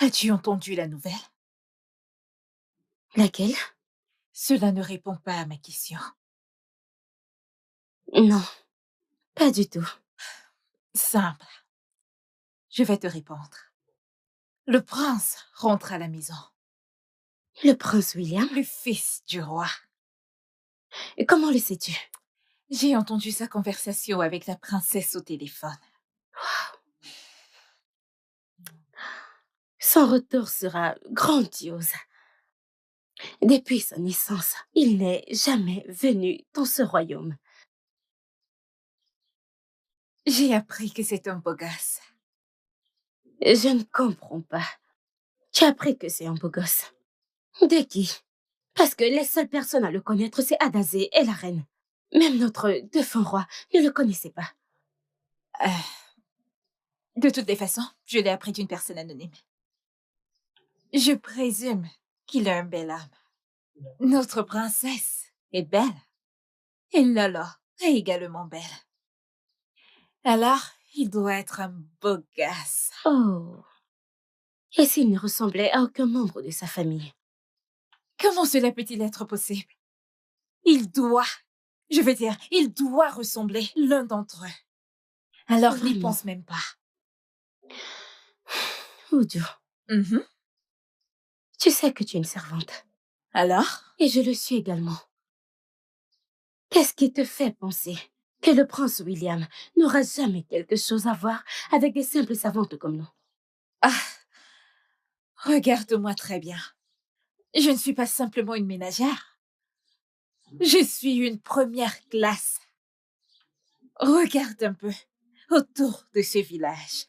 As-tu entendu la nouvelle? Laquelle? Cela ne répond pas à ma question. Non, pas du tout. Simple, je vais te répondre. Le prince rentre à la maison, Le prince William? le fils du roi. Et comment le sais-tu? J'ai entendu sa conversation avec la princesse au téléphone. Son retour sera grandiose. Depuis sa naissance, il n'est jamais venu dans ce royaume. J'ai appris que c'est un beau gosse. Je ne comprends pas. Tu as appris que c'est un beau gosse. De qui? Parce que les seules personnes à le connaître, c'est Adazé et la reine. Même notre défunt roi ne le connaissait pas. Euh, de toutes les façons, je l'ai appris d'une personne anonyme. Je présume qu'il a un bel âme. Notre princesse est belle. Et Lala est également belle. Alors, il doit être un beau gosse. Oh. Et s'il ne ressemblait à aucun membre de sa famille? Comment cela peut-il être possible? Il doit ressembler l'un d'entre eux. Alors n'y Vraiment? pense même pas. Oudou, tu sais que tu es une servante. Alors? Et je le suis également. Qu'est-ce qui te fait penser que le prince William n'aura jamais quelque chose à voir avec des simples servantes comme nous? Ah, regarde-moi très bien. Je ne suis pas simplement une ménagère. Je suis une première classe. Regarde un peu autour de ce village.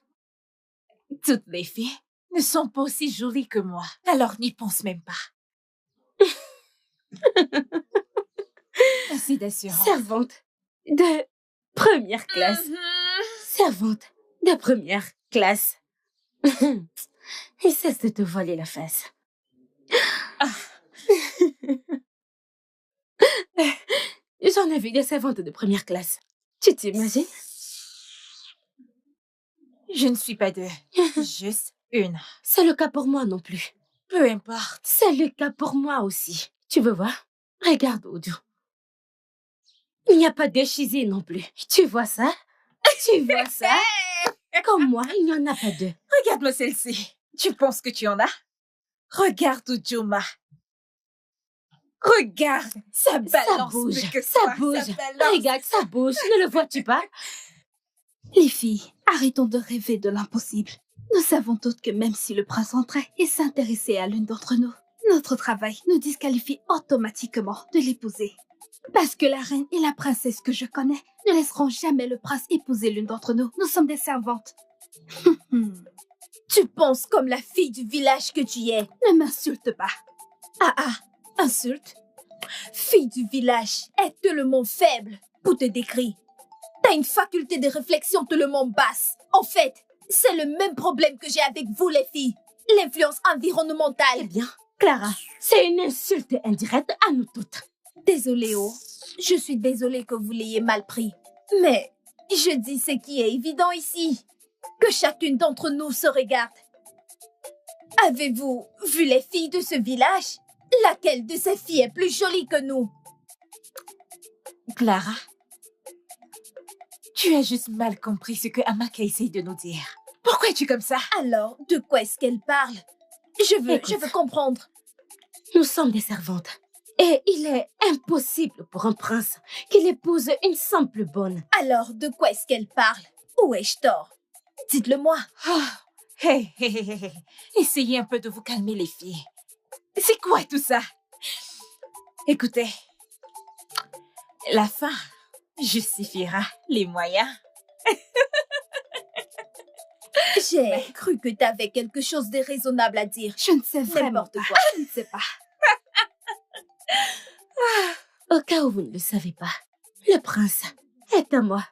Toutes les filles ne sont pas aussi jolies que moi, alors n'y pense même pas. Assez d'assurance. Servante de première classe. Servante de première classe. Et cesse de te voiler la face. Ah. J'en ai vu des servantes de première classe. Tu t'imagines? Je ne suis pas deux, juste une. C'est le cas pour moi non plus. Peu importe. C'est le cas pour moi aussi. Tu veux voir? Regarde, Oudou. Il n'y a pas de chisée non plus. Tu vois ça? Tu vois ça? Comme moi, il n'y en a pas deux. Regarde-moi celle-ci. Tu penses que tu en as? Regarde Ujuma. Regarde, ça balance bouge, plus que ça toi, bouge. ça balance. Regarde, ça bouge. Ne le vois-tu pas? Les filles, arrêtons de rêver de l'impossible. Nous savons toutes que même si le prince entrait et s'intéressait à l'une d'entre nous, notre travail nous disqualifie automatiquement de l'épouser. Parce que la reine et la princesse que je connais ne laisseront jamais le prince épouser l'une d'entre nous. Nous sommes des servantes. Tu penses comme la fille du village que tu es. Ne m'insulte pas. Ah, insulte. Fille du village est tellement faible pour te décrire. T'as une faculté de réflexion tellement basse. En fait, c'est le même problème que j'ai avec vous les filles. L'influence environnementale. Eh bien, Clara, c'est une insulte indirecte à nous toutes. Désolée, Oh. Je suis désolée que vous l'ayez mal pris. Mais je dis ce qui est évident ici. Que chacune d'entre nous se regarde. Avez-vous vu les filles de ce village? Laquelle de ces filles est plus jolie que nous? Clara, tu as juste mal compris ce que Amaka essaye de nous dire. Pourquoi es-tu comme ça? Alors, de quoi est-ce qu'elle parle? Je veux comprendre. Nous sommes des servantes. Et il est impossible pour un prince qu'il épouse une simple bonne. Alors, de quoi est-ce qu'elle parle? Où ai-je tort? Dites-le-moi. Oh, hey. Essayez un peu de vous calmer, les filles. C'est quoi tout ça? Écoutez, la fin justifiera les moyens. J'ai cru que t'avais quelque chose de raisonnable à dire. Je ne sais vraiment N'importe pas. quoi, je ne sais pas. Au cas où vous ne le savez pas, le prince est à moi.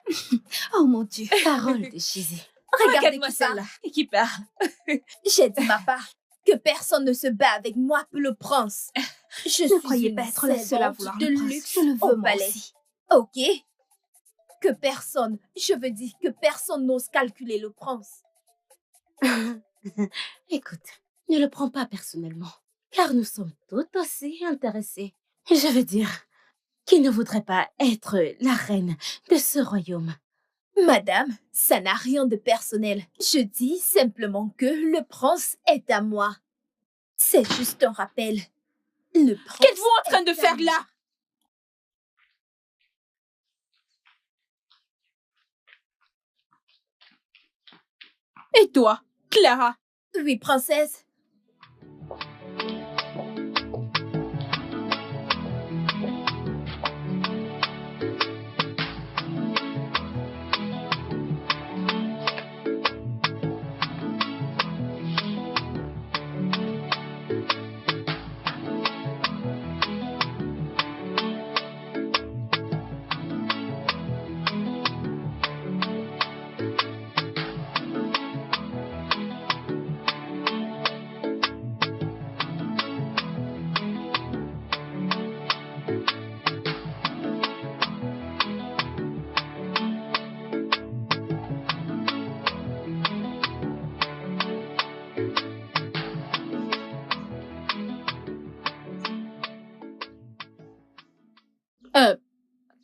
Oh mon Dieu. Parole de Chizi. Regardez Regarde-moi qui parle. celle-là qui parle. J'ai dit ma part que personne ne se bat avec moi pour le prince. Je Ne suis croyez une pas être la seule à servante vouloir de le prince. luxe Je le veux au moi palais. aussi. Ok. Que personne, je veux dire que personne n'ose calculer le prince. Écoute, Ne le prends pas personnellement, car nous sommes tout aussi intéressés. Je veux dire, qui ne voudrait pas être la reine de ce royaume? Madame, ça n'a rien de personnel. Je dis simplement que le prince est à moi. C'est juste un rappel. Le prince Qu'êtes-vous en train de faire là? Et toi, Clara? Oui, princesse.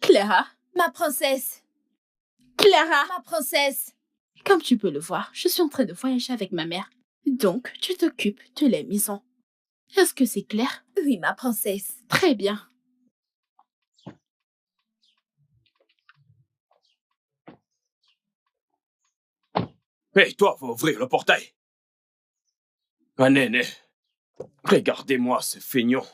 Clara? Ma princesse. Clara? Ma princesse. Comme tu peux le voir, je suis en train de voyager avec ma mère. Donc, tu t'occupes de la maison. Est-ce que c'est clair? Oui, ma princesse. Très bien. Hé, toi, va ouvrir le portail. Un aîné. Regardez-moi ce feignant.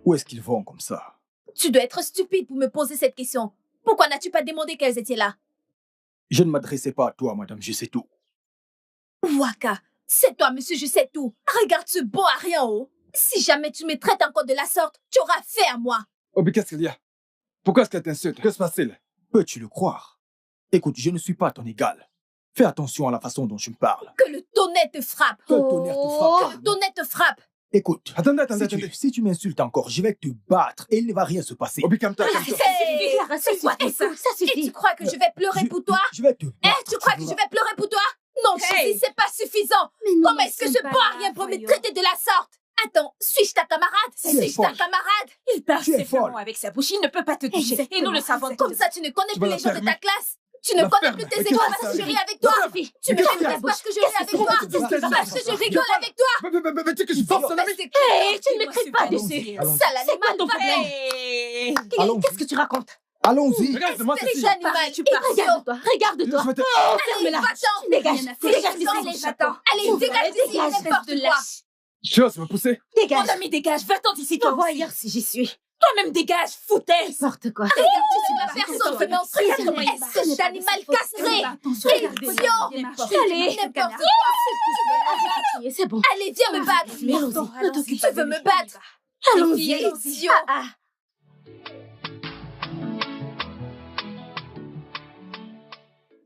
Où est-ce qu'ils vont comme ça? Tu dois être stupide pour me poser cette question. Pourquoi n'as-tu pas demandé qu'elles étaient là? Je ne m'adressais pas à toi, madame, je sais tout. Waka, c'est toi, monsieur, je sais tout. Regarde ce beau à rien en haut. Si jamais tu me traites encore de la sorte, tu auras fait à moi. Oh, mais qu'est-ce qu'il y a? Pourquoi est-ce qu'elle t'insulte? Que se passe-t-il? Peux-tu le croire? Écoute, je ne suis pas ton égal. Fais attention à la façon dont tu me parles. Que le tonnerre te frappe. Que le tonnerre te frappe. Que le tonnerre te frappe. Écoute, Attendez. si tu m'insultes encore, je vais te battre et il ne va rien se passer. Obi, calme-toi. Hey, Clara, c'est quoi tout ça? Ça Et suffit. tu crois que je vais pleurer pour toi? Je vais te battre. Tu crois que je vais pleurer pour toi? Non, Hey. Suzy, c'est pas suffisant. Comment est-ce que ce beau à rien peut me traiter de la sorte? Attends, suis-je ta camarade? Tu es Suis-je ta folle. camarade? Il parle Tu es simplement folle. avec sa bouche, il ne peut pas te toucher. Et nous le savons Comme tous. ça, tu ne connais Tu plus vas les la gens de ta fermer. classe. Tu ne La connais ferme. plus tes Mais écoles qu'est-ce parce que que je ça ris avec toi. Suffit. Tu me rabaisses parce que je ris avec toi. Parce que je rigole avec toi. Mais tu sais que je force un ami. Hé, tu ne me cries pas dessus. Allons-y. Sale C'est quoi animal, ton va problème? Hey. Allons-y. Qu'est-ce que tu racontes? Allons-y. Regarde-moi Espèce ceci. d'animal, Tu idiot. Regarde-toi, regarde-toi. Je vais te- Ferme-la. Va-t'en. Tu dégages, dégage d'ici. Allez, dégage d'ici, Dégage, n'importe de quoi. lâche. Tu oses me pousser? Dégage. Mon ami, dégage, va-t'en d'ici, toi Va aussi. ailleurs si j'y suis. Toi-même, dégage, foutaise. N'importe quoi. Regarde, tu suis ma personne qui m'entraîne. Regarde comment il Espèce d'animal castré. Allez. N'importe quoi. Crier, c'est bon. Allez, viens me battre. Allons-y, ne t'occupe Tu veux me battre? Allons-y. Idiot. Ah,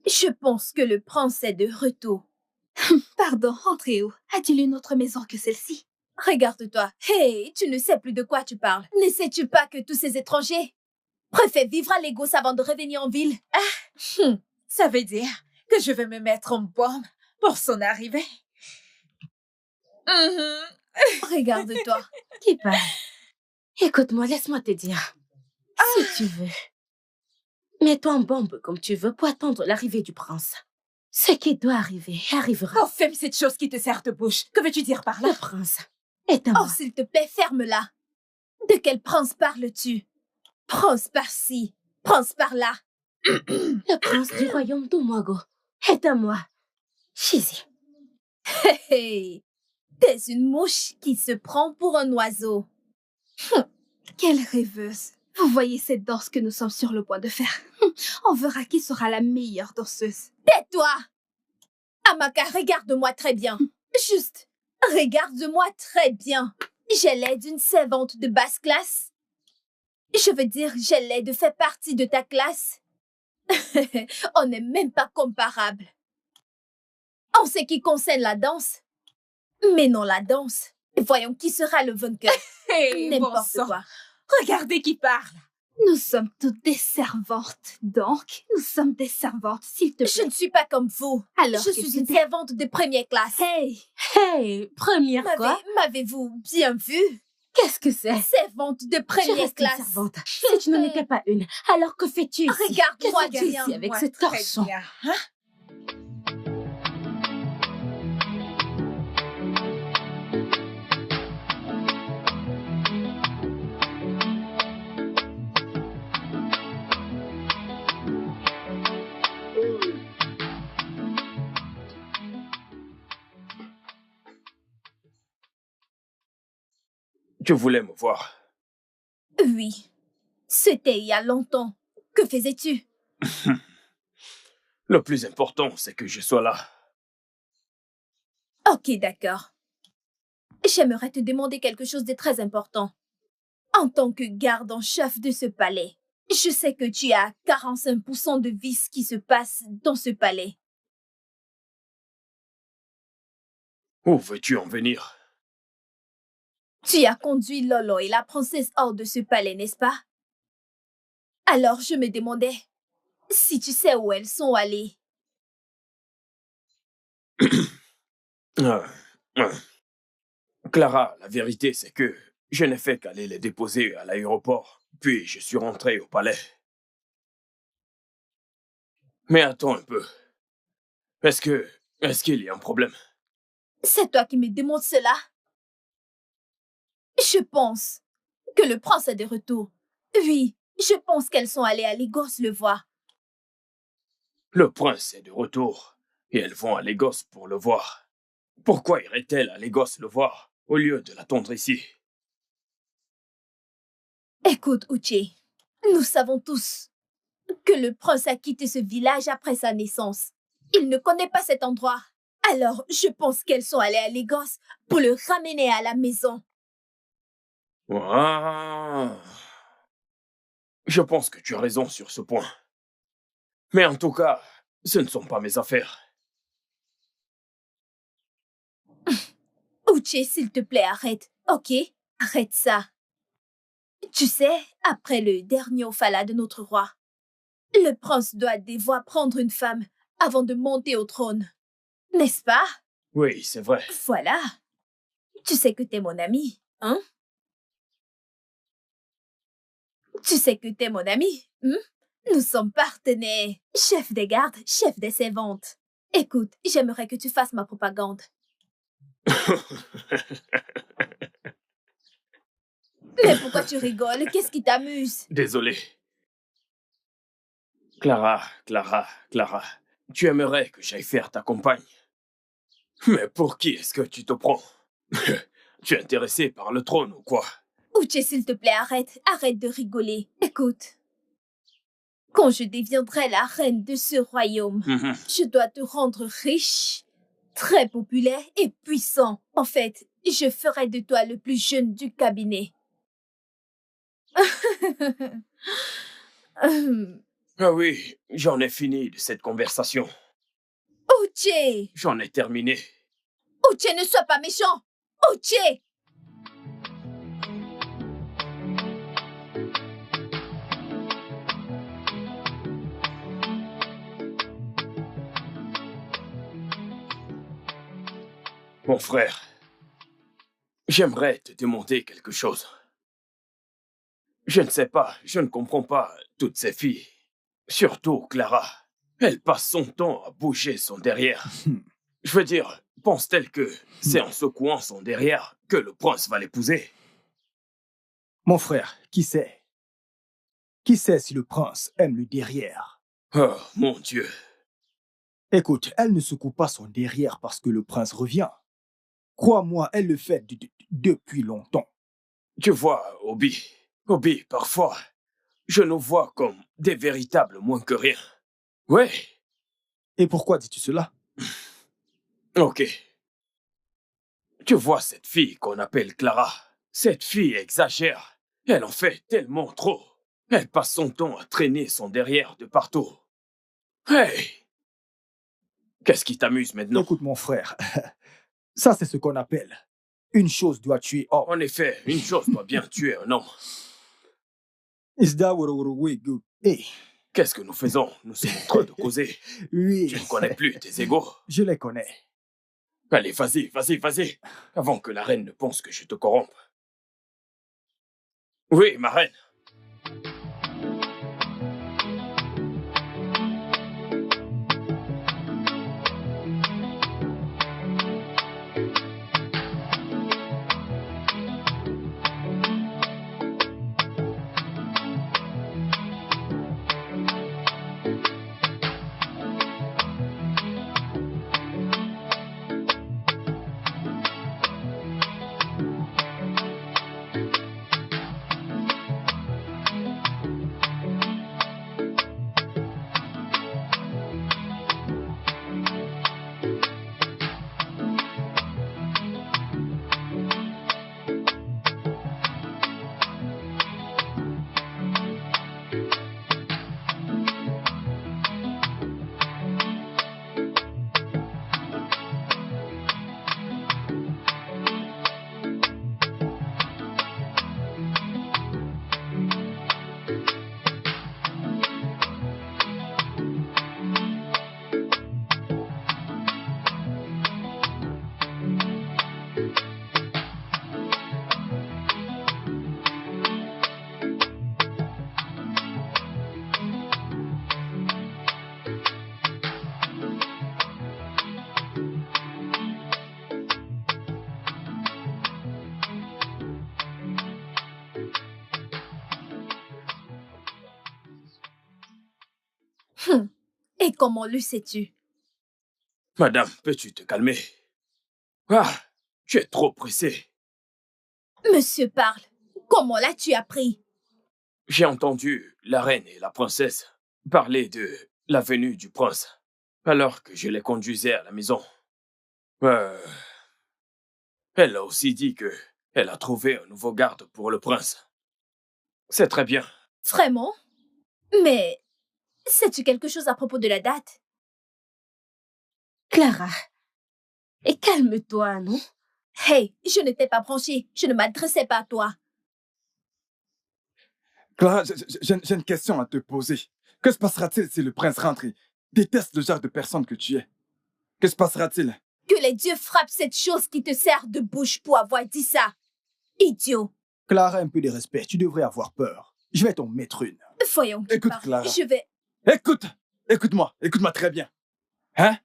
Je pense que le prince est de retour. Pardon, entrez où? A-t-il une autre maison que celle-ci? Regarde-toi. Hey, tu ne sais plus de quoi tu parles. Ne sais-tu pas que tous ces étrangers préfèrent vivre à Lagos avant de revenir en ville? Ça veut dire que je vais me mettre en bombe pour son arrivée. Regarde-toi. qui parle? Écoute-moi, laisse-moi te dire. Si tu veux, mets-toi en bombe comme tu veux pour attendre l'arrivée du prince. Ce qui doit arriver arrivera. Oh, ferme cette chose qui te sert de bouche. Que veux-tu dire par là? Le prince est à Oh, moi. s'il te plaît, ferme-la. De quel prince parles-tu? Prince par-ci, prince par-là. Le prince du royaume d'Umago est à moi. Shizi. Hey, t'es une mouche qui se prend pour un oiseau. Quelle rêveuse! Vous voyez cette danse que nous sommes sur le point de faire? On verra qui sera la meilleure danseuse. Tais-toi! Amaka, regarde-moi très bien. Juste, regarde-moi très bien. j'ai l'air d'une servante de basse classe. Je veux dire, j'ai l'air de faire partie de ta classe. On n'est même pas comparable. En ce qui concerne la danse, mais non la danse. Voyons qui sera le vainqueur. Hey, bon N'importe sang. quoi. Regardez qui parle. Nous sommes toutes des servantes, donc nous sommes des servantes, s'il te Je plaît. ne suis pas comme vous. Alors Je que suis une c'était- servante de première classe. Hey, Hey, première quoi? M'avez-vous bien vu? Qu'est-ce que c'est? Servante de Je première reste une classe. servante. Si tu n'en étais pas une, alors que fais-tu ici? Regarde-moi Qu'est-ce que tu bien. ici avec Ouais, ce très torchon? bien, hein? Tu voulais me voir. Oui. C'était il y a longtemps. Que faisais-tu? Le plus important, c'est que je sois là. Ok, d'accord. J'aimerais te demander quelque chose de très important. En tant que garde en chef de ce palais, je sais que tu as 45% de vices qui se passent dans ce palais. Où veux-tu en venir? Tu as conduit Lolo et la princesse hors de ce palais, n'est-ce pas? Alors je me demandais si tu sais où elles sont allées. Euh, euh. Clara, la vérité, c'est que je n'ai fait qu'aller les déposer à l'aéroport, puis je suis rentré au palais. Mais attends un peu. Est-ce qu'il y a un problème? C'est toi qui me demandes cela? Je pense que le prince est de retour. Oui, je pense qu'elles sont allées à Lagos le voir. Le prince est de retour, et elles vont à Lagos pour le voir. Pourquoi irait-elle à Lagos le voir, au lieu de l'attendre ici? Écoute, Uche, nous savons tous que le prince a quitté ce village après sa naissance. Il ne connaît pas cet endroit. Alors, je pense qu'elles sont allées à Lagos pour le ramener à la maison. Ah. Je pense que tu as raison sur ce point. Mais en tout cas, ce ne sont pas mes affaires. Uche, s'il te plaît, arrête. Ok? Arrête ça. Tu sais, après le dernier Ofala de notre roi, le prince doit devoir prendre une femme avant de monter au trône. N'est-ce pas? Oui, c'est vrai. Voilà. Tu sais que t'es mon ami, hein? Tu sais que t'es mon ami, hein? Nous sommes partenaires. Chef des gardes, chef des servantes. Écoute, j'aimerais que tu fasses ma propagande. Mais pourquoi tu rigoles? Qu'est-ce qui t'amuse? Désolé. Clara, tu aimerais que j'aille faire ta compagne. Mais pour qui est-ce que tu te prends? Tu es intéressé par le trône ou quoi? Uche, s'il te plaît, arrête de rigoler. Écoute, quand je deviendrai la reine de ce royaume, je dois te rendre riche, très populaire et puissant. En fait, je ferai de toi le plus jeune du cabinet. Ah oui, j'en ai fini de cette conversation. Uche! J'en ai terminé. Uche, ne sois pas méchant! Uche! Mon frère, j'aimerais te demander quelque chose. Je ne sais pas, je ne comprends pas toutes ces filles. Surtout Clara. Elle passe son temps à bouger son derrière. Je veux dire, pense-t-elle que c'est en secouant son derrière que le prince va l'épouser? Mon frère, qui sait? Qui sait si le prince aime le derrière? Oh, mon Dieu. Écoute, elle ne secoue pas son derrière parce que le prince revient. Crois-moi, elle le fait depuis longtemps. Tu vois, Obi, parfois, je nous vois comme des véritables moins que rien. Ouais, Et pourquoi dis-tu cela? ok. Tu vois cette fille qu'on appelle Clara? Cette fille exagère. Elle en fait tellement trop. Elle passe son temps à traîner son derrière de partout. Hey! Qu'est-ce qui t'amuse maintenant? Écoute, mon frère, ça c'est ce qu'on appelle une chose doit tuer homme. En effet, une chose doit bien tuer un homme. Hey, Qu'est-ce que nous faisons? Nous sommes en train de causer. oui, Tu ne connais plus tes égaux. je les connais. Allez, vas-y. Avant que la reine ne pense que je te corrompe. Oui, ma reine. Et comment le sais-tu? Madame, peux-tu te calmer? Ah, tu es trop pressée. Monsieur parle. Comment l'as-tu appris? J'ai entendu la reine et la princesse parler de la venue du prince, alors que je les conduisais à la maison. Elle a aussi dit que elle a trouvé un nouveau garde pour le prince. C'est très bien. Vraiment? Mais sais-tu quelque chose à propos de la date? Clara, et calme-toi, non? Hey, je ne t'ai pas branché. Je ne m'adressais pas à toi. Clara, j'ai une question à te poser. Que se passera-t-il si le prince rentre et déteste le genre de personne que tu es? Que se passera-t-il? Que les dieux frappent cette chose qui te sert de bouche pour avoir dit ça. Idiot. Clara, un peu de respect, tu devrais avoir peur. Je vais t'en mettre une. Voyons qui Écoute, parle. Clara. Je vais... Écoute-moi très bien. Hein?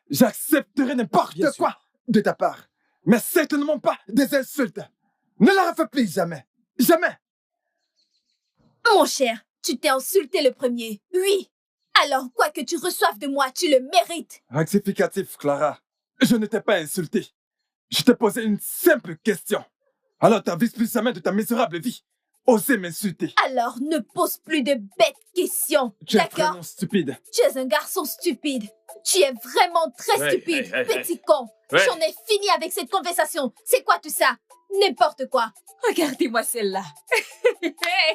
J'accepterai n'importe Bien sûr. quoi de ta part, mais certainement pas des insultes. Ne la refais plus jamais. Jamais. Mon cher, tu t'es insulté le premier. Oui. Alors, quoi que tu reçoives de moi, tu le mérites. Rectificatif, Clara. Je ne t'ai pas insulté. Je t'ai posé une simple question. Alors t'avises plus jamais de ta misérable vie. Osez m'insulter. Alors, ne pose plus de bêtes questions. Tu es D'accord? vraiment stupide. Tu es un garçon stupide. Tu es vraiment très Hey, stupide, hey, hey, petit con. Ouais. J'en ai fini avec cette conversation. C'est quoi tout ça? N'importe quoi. Regardez-moi celle-là.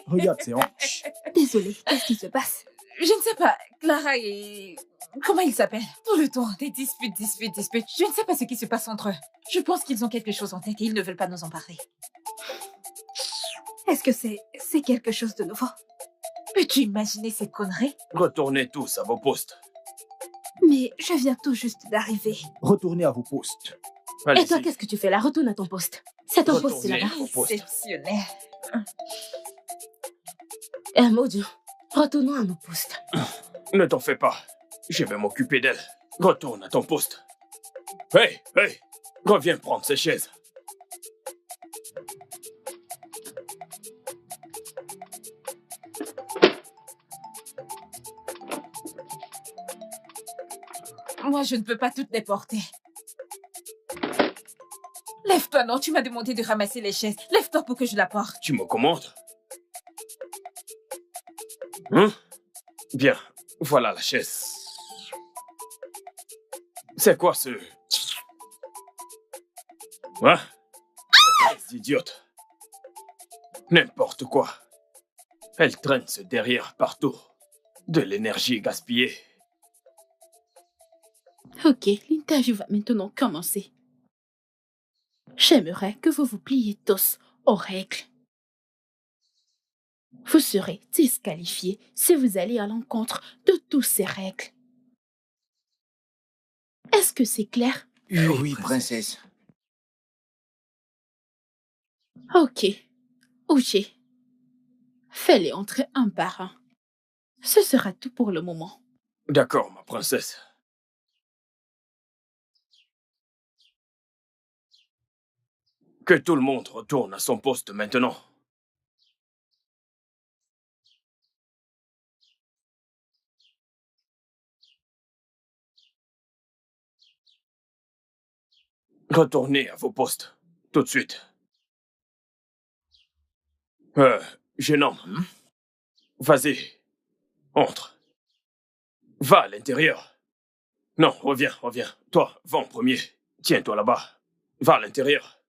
Regarde ses hanches. Désolée, qu'est-ce qui se passe? Je ne sais pas, Clara et... Comment il s'appelle? Tout le temps, des disputes. Je ne sais pas ce qui se passe entre eux. Je pense qu'ils ont quelque chose en tête et ils ne veulent pas nous en parler. Est-ce que c'est quelque chose de nouveau? Peux-tu imaginer ces conneries? Retournez tous à vos postes. Mais je viens tout juste d'arriver. Retournez à vos postes. Et toi, Allez-y. qu'est-ce que tu fais là? Retourne à ton poste. C'est ton poste, c'est Retournez là-bas. au poste. Exceptionnel. Maudit. Retournons à nos postes. Ne t'en fais pas. Je vais m'occuper d'elle. Retourne à ton poste. Hey, reviens prendre ces chaises. Moi, je ne peux pas toutes les porter. Lève-toi, non, tu m'as demandé de ramasser les chaises. Lève-toi pour que je la porte. Tu me commandes? Hein? Bien, voilà la chaise. C'est quoi ce... Hein? Cette chaise idiote. N'importe quoi. Elle traîne ce derrière partout. De l'énergie gaspillée. Ok, l'interview va maintenant commencer. J'aimerais que vous vous pliez tous aux règles. Vous serez disqualifiés si vous allez à l'encontre de toutes ces règles. Est-ce que c'est clair? Oui, princesse. Ok. Ouché. Fais-les entrer un par un. Ce sera tout pour le moment. D'accord, ma princesse. Que tout le monde retourne à son poste maintenant. Retournez à vos postes, tout de suite. Jeune homme. Vas-y, entre. Va à l'intérieur. Non, reviens. Toi, va en premier. Tiens-toi là-bas. Va à l'intérieur.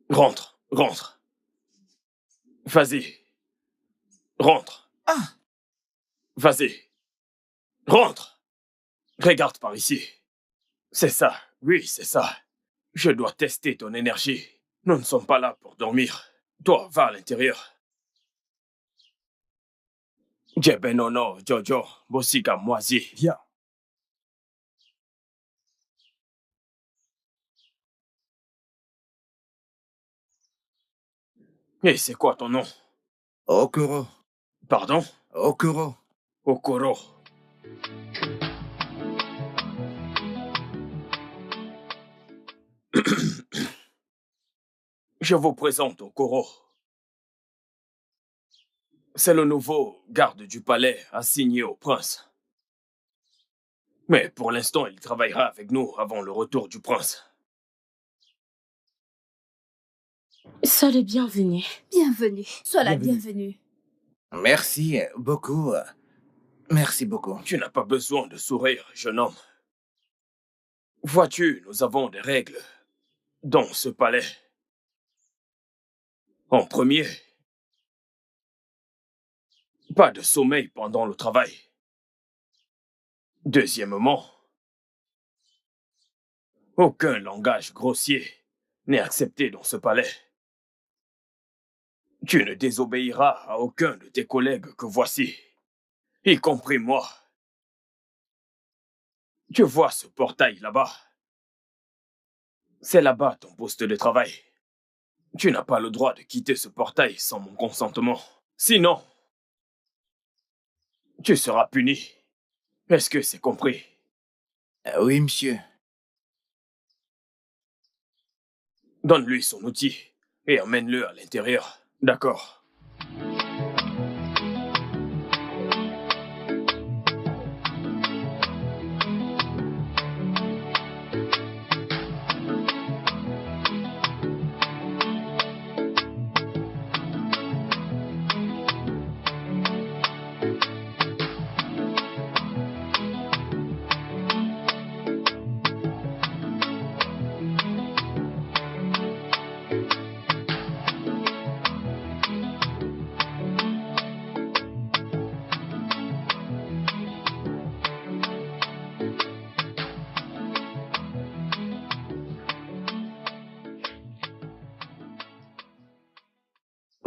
Rentre. Vas-y. Rentre. Ah! Vas-y. Rentre. Regarde par ici. C'est ça. Oui, c'est ça. Je dois tester ton énergie. Nous ne sommes pas là pour dormir. Toi, va à l'intérieur. Jebenono, Jojo, Bosika, Moisi. Viens. Et c'est quoi ton nom? Okoro. Pardon? Okoro. Okoro. Je vous présente Okoro. C'est le nouveau garde du palais assigné au prince. Mais pour l'instant, il travaillera avec nous avant le retour du prince. Sois le bienvenu. Bienvenue. Sois la Bienvenue. bienvenue. Merci beaucoup. Merci beaucoup. Tu n'as pas besoin de sourire, jeune homme. Vois-tu, nous avons des règles dans ce palais. En premier, pas de sommeil pendant le travail. Deuxièmement, aucun langage grossier n'est accepté dans ce palais. Tu ne désobéiras à aucun de tes collègues que voici, y compris moi. Tu vois ce portail là-bas? C'est là-bas ton poste de travail. Tu n'as pas le droit de quitter ce portail sans mon consentement. Sinon, tu seras puni. Est-ce que c'est compris? Oui, monsieur. Donne-lui son outil et emmène-le à l'intérieur. D'accord.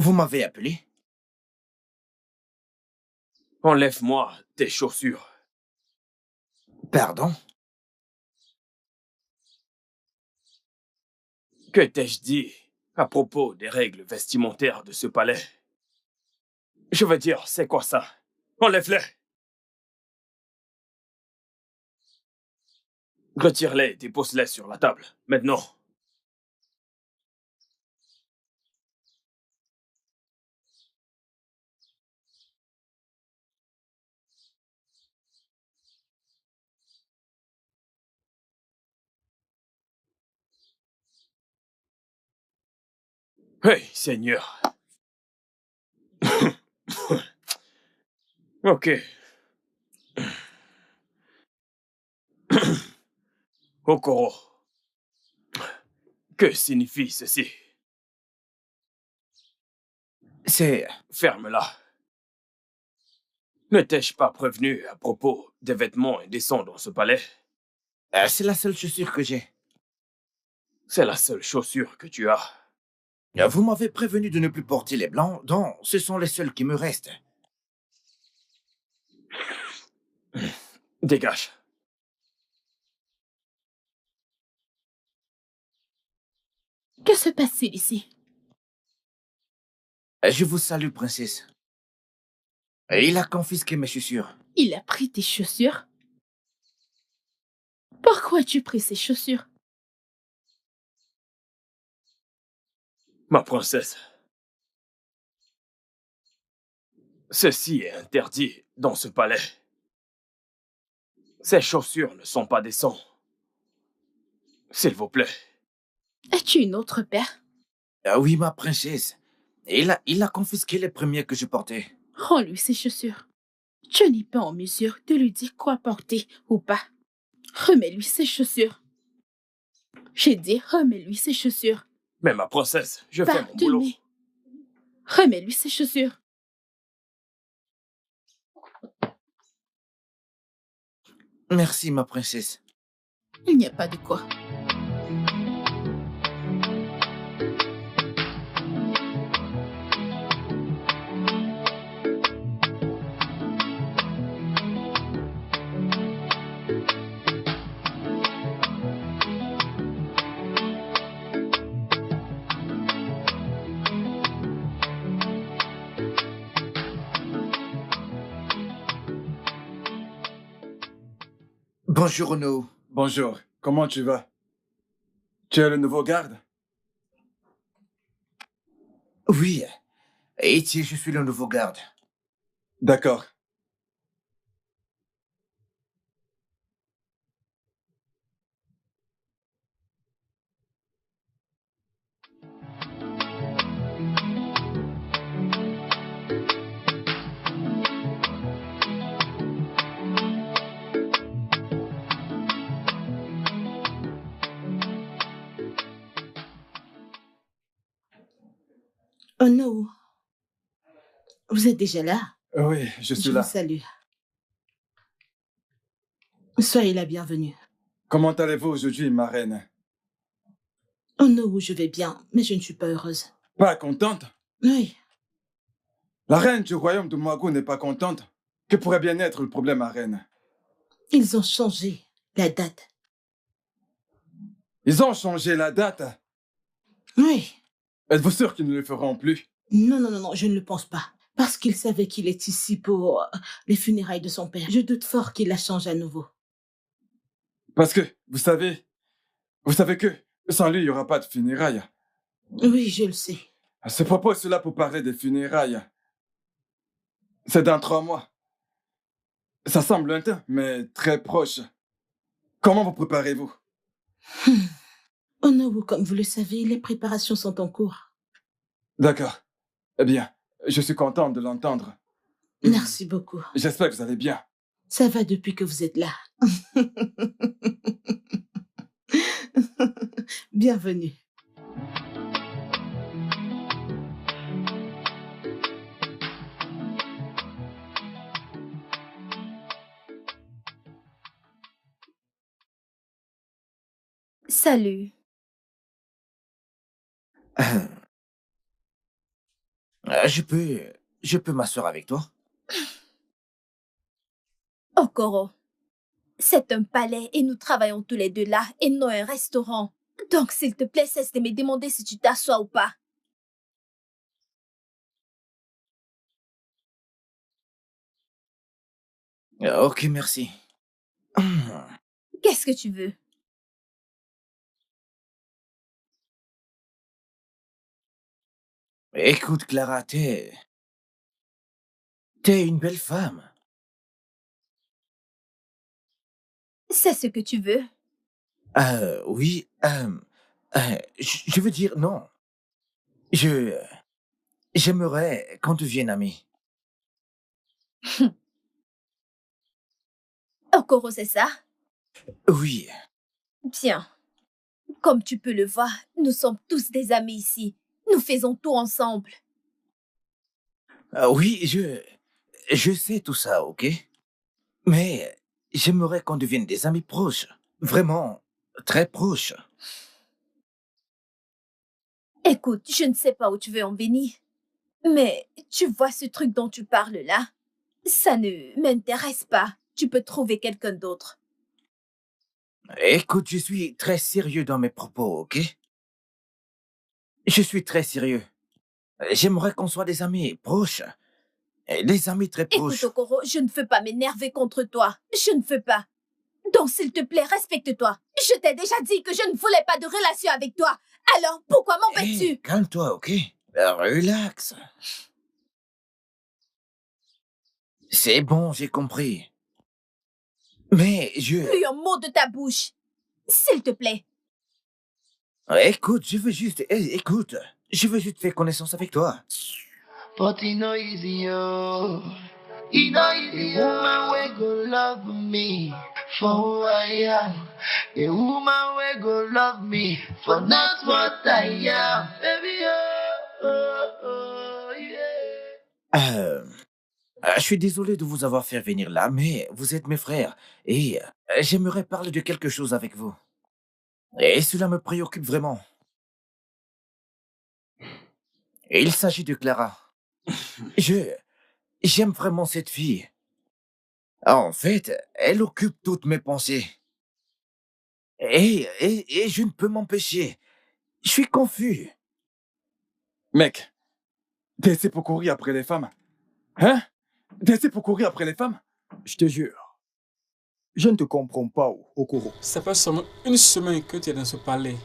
Vous m'avez appelé? Enlève-moi tes chaussures. Pardon? Que t'ai-je dit à propos des règles vestimentaires de ce palais? Je veux dire, c'est quoi ça? Enlève-les! Retire-les et dépose-les sur la table, maintenant. Hey, Seigneur. Ok. Okoro. Que signifie ceci? C'est... Ferme-la. Ne t'ai-je pas prévenu à propos des vêtements indécents dans ce palais? c'est la seule chaussure que j'ai. C'est la seule chaussure que tu as. Vous m'avez prévenu de ne plus porter les blancs, donc ce sont les seuls qui me restent. Dégage. Que se passe-t-il ici? Je vous salue, princesse. Il a confisqué mes chaussures. Il a pris tes chaussures? Pourquoi as-tu pris ces chaussures? Ma princesse. Ceci est interdit dans ce palais. Ces chaussures ne sont pas décentes. S'il vous plaît. As-tu une autre paire? Oui, ma princesse. Il a confisqué les premiers que je portais. Rends-lui ses chaussures. Tu n'es pas en mesure de lui dire quoi porter ou pas. Remets-lui ses chaussures. J'ai dit remets-lui ses chaussures. Mais ma princesse, je fais mon boulot. Pardonnez. Remets-lui ses chaussures. Merci, ma princesse. Il n'y a pas de quoi. Bonjour, Renaud. Bonjour, comment tu vas? Tu es le nouveau garde? Oui. Etienne, je suis le nouveau garde. D'accord. Oh non. Vous êtes déjà là? Oui, je suis Je là. vous salue. Soyez la bienvenue. Comment allez-vous aujourd'hui, ma reine? Oh non, je vais bien, mais je ne suis pas heureuse. Pas contente? Oui. La reine du royaume de Moago n'est pas contente? Que pourrait bien être le problème, ma reine? Ils ont changé la date. Ils ont changé la date. Oui. Êtes-vous sûr qu'ils ne le feront plus? Non, non, non, non, je ne le pense pas. Parce qu'il savait qu'il est ici pour les funérailles de son père. Je doute fort qu'il la change à nouveau. Parce que, vous savez que sans lui, il n'y aura pas de funérailles. Oui, je le sais. À ce propos, cela pour parler des funérailles. C'est dans 3 mois. Ça semble lointain, mais très proche. Comment vous préparez-vous? Oh non, comme vous le savez, les préparations sont en cours. D'accord. Eh bien, je suis contente de l'entendre. Merci beaucoup. J'espère que vous allez bien. Ça va depuis que vous êtes là. Bienvenue. Salut. Je peux m'asseoir avec toi? Okoro, c'est un palais et nous travaillons tous les deux là et non un restaurant. Donc, s'il te plaît, cesse de me demander si tu t'assois ou pas. Ok, merci. Qu'est-ce que tu veux? Écoute, Clara, t'es une belle femme. C'est ce que tu veux? Oui, je veux dire non. J'aimerais qu'on devienne amis. Okoro, c'est ça? Oui. Bien. Comme tu peux le voir, nous sommes tous des amis ici. Nous faisons tout ensemble. Oui, je sais tout ça, ok? Mais j'aimerais qu'on devienne des amis proches. Vraiment, très proches. Écoute, je ne sais pas où tu veux en venir. Mais tu vois ce truc dont tu parles là? Ça ne m'intéresse pas. Tu peux trouver quelqu'un d'autre. Écoute, je suis très sérieux dans mes propos, ok? Je suis très sérieux. J'aimerais qu'on soit des amis proches. Des amis très proches. Écoute, Okoro, je ne veux pas m'énerver contre toi. Je ne veux pas. Donc, s'il te plaît, respecte-toi. Je t'ai déjà dit que je ne voulais pas de relation avec toi. Alors, pourquoi m'embêtes-tu? Hey, calme-toi, ok? Relax. C'est bon, j'ai compris. Mais Plus un mot de ta bouche. S'il te plaît. Écoute, je veux juste... écoute, je veux juste faire connaissance avec toi. But it no easy, oh. It no easy, a woman we go love me for who I am. A woman we go love me for not what I am. Baby, yeah. Je suis désolé de vous avoir fait venir là, mais vous êtes mes frères et j'aimerais parler de quelque chose avec vous. Et cela me préoccupe vraiment. Il s'agit de Clara. J'aime vraiment cette fille. En fait, elle occupe toutes mes pensées. Et je ne peux m'empêcher. Je suis confus. Mec, t'es ici pour courir après les femmes? Hein? T'es ici pour courir après les femmes? Je te jure. Je ne te comprends pas, Okoro. Ça fait seulement une semaine que tu es dans ce palais.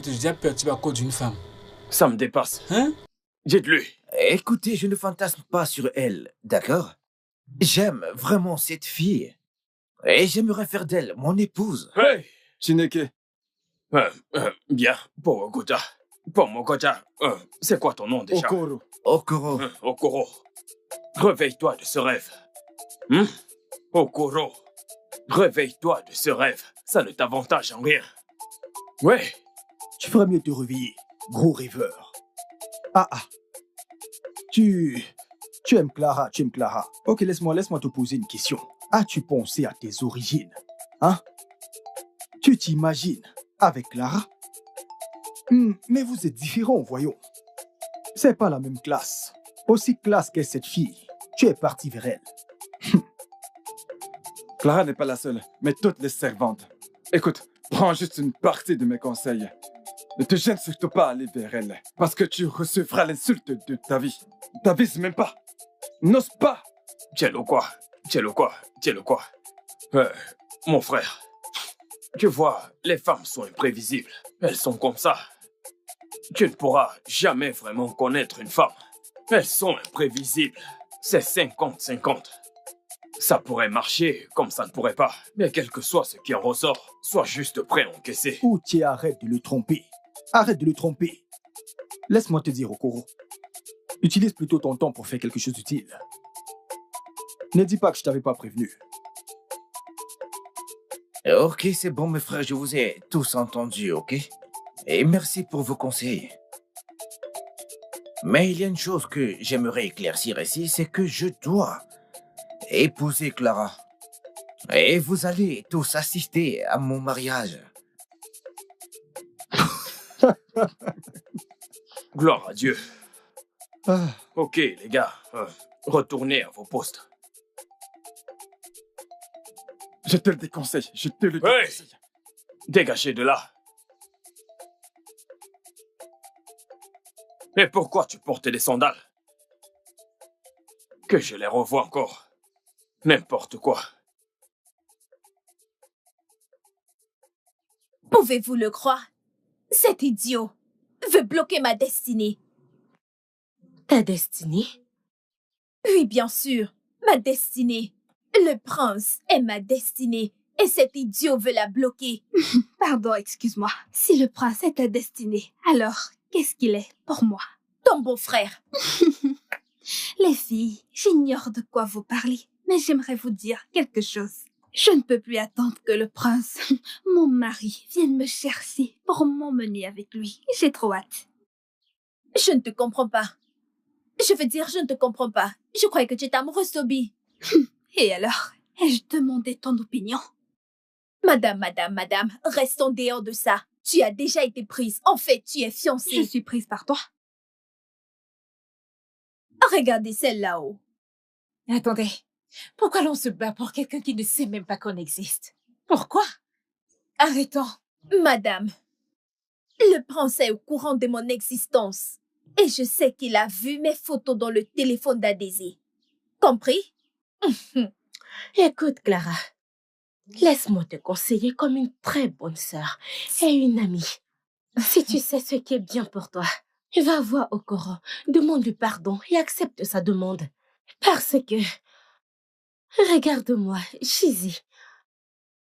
Tu es déjà perturbé à cause d'une femme. Ça me dépasse. Hein? Dites-lui. Écoutez, je ne fantasme pas sur elle, d'accord? J'aime vraiment cette fille. Et j'aimerais faire d'elle mon épouse. Hey! Chineke. Bien, pour Okota. Pour Mokota, c'est quoi ton nom déjà? Okoro. Okoro. Okoro. Réveille-toi de ce rêve. Okoro. Réveille-toi de ce rêve. Ça ne t'avantage en rien. Ouais. Tu ferais mieux de te réveiller, gros rêveur. Ah. Tu aimes Clara, tu aimes Clara. Ok, laisse-moi te poser une question. As-tu pensé à tes origines? Hein? Tu t'imagines avec Clara? Mais vous êtes différents, voyons. C'est pas la même classe. Aussi classe qu'est cette fille. Tu es parti vers elle. Clara n'est pas la seule, mais toutes les servantes. Écoute, prends juste une partie de mes conseils. Ne te gêne surtout pas à aller vers elle, parce que tu recevras l'insulte de ta vie. T'avises même pas. N'ose pas. Tiens-le quoi? Mon frère, tu vois, les femmes sont imprévisibles. Elles sont comme ça. Tu ne pourras jamais vraiment connaître une femme. Elles sont imprévisibles. C'est 50-50. Ça pourrait marcher comme ça ne pourrait pas. Mais quel que soit ce qui en ressort, sois juste prêt à encaisser. Outier, arrête de le tromper. Arrête de le tromper. Laisse-moi te dire, Okoro. Utilise plutôt ton temps pour faire quelque chose d'utile. Ne dis pas que je t'avais pas prévenu. Ok, c'est bon, mes frères, je vous ai tous entendus, ok? Et merci pour vos conseils. Mais il y a une chose que j'aimerais éclaircir ici, c'est que je dois épouser Clara. Et vous allez tous assister à mon mariage. Gloire à Dieu. Ok, les gars, retournez à vos postes. Je te le déconseille, Hey! Dégagez de là. Et pourquoi tu portes des sandales? Que je les revois encore. N'importe quoi. Pouvez-vous le croire? Cet idiot veut bloquer ma destinée. Ta destinée? Oui, bien sûr, ma destinée. Le prince est ma destinée et cet idiot veut la bloquer. Pardon, excuse-moi. Si le prince est ta destinée, alors qu'est-ce qu'il est pour moi? Ton beau-frère. Les filles, j'ignore de quoi vous parlez, mais j'aimerais vous dire quelque chose. Je ne peux plus attendre que le prince, mon mari, vienne me chercher pour m'emmener avec lui. J'ai trop hâte. Je ne te comprends pas. Je veux dire, je ne te comprends pas. Je croyais que tu étais amoureuse, Toby. Et alors, ai-je demandé ton opinion? Madame, restons dehors de ça. Tu as déjà été prise. En fait, tu es fiancée. Je suis prise par toi. Regardez celle là-haut. Attendez, pourquoi l'on se bat pour quelqu'un qui ne sait même pas qu'on existe? Pourquoi? Arrêtons. Madame, le prince est au courant de mon existence. Et je sais qu'il a vu mes photos dans le téléphone d'Adésée. Compris? Écoute, Clara, laisse-moi te conseiller comme une très bonne sœur et une amie. Si tu sais ce qui est bien pour toi, va voir Okoro, demande-lui pardon et accepte sa demande. Parce que, regarde-moi, Chizi,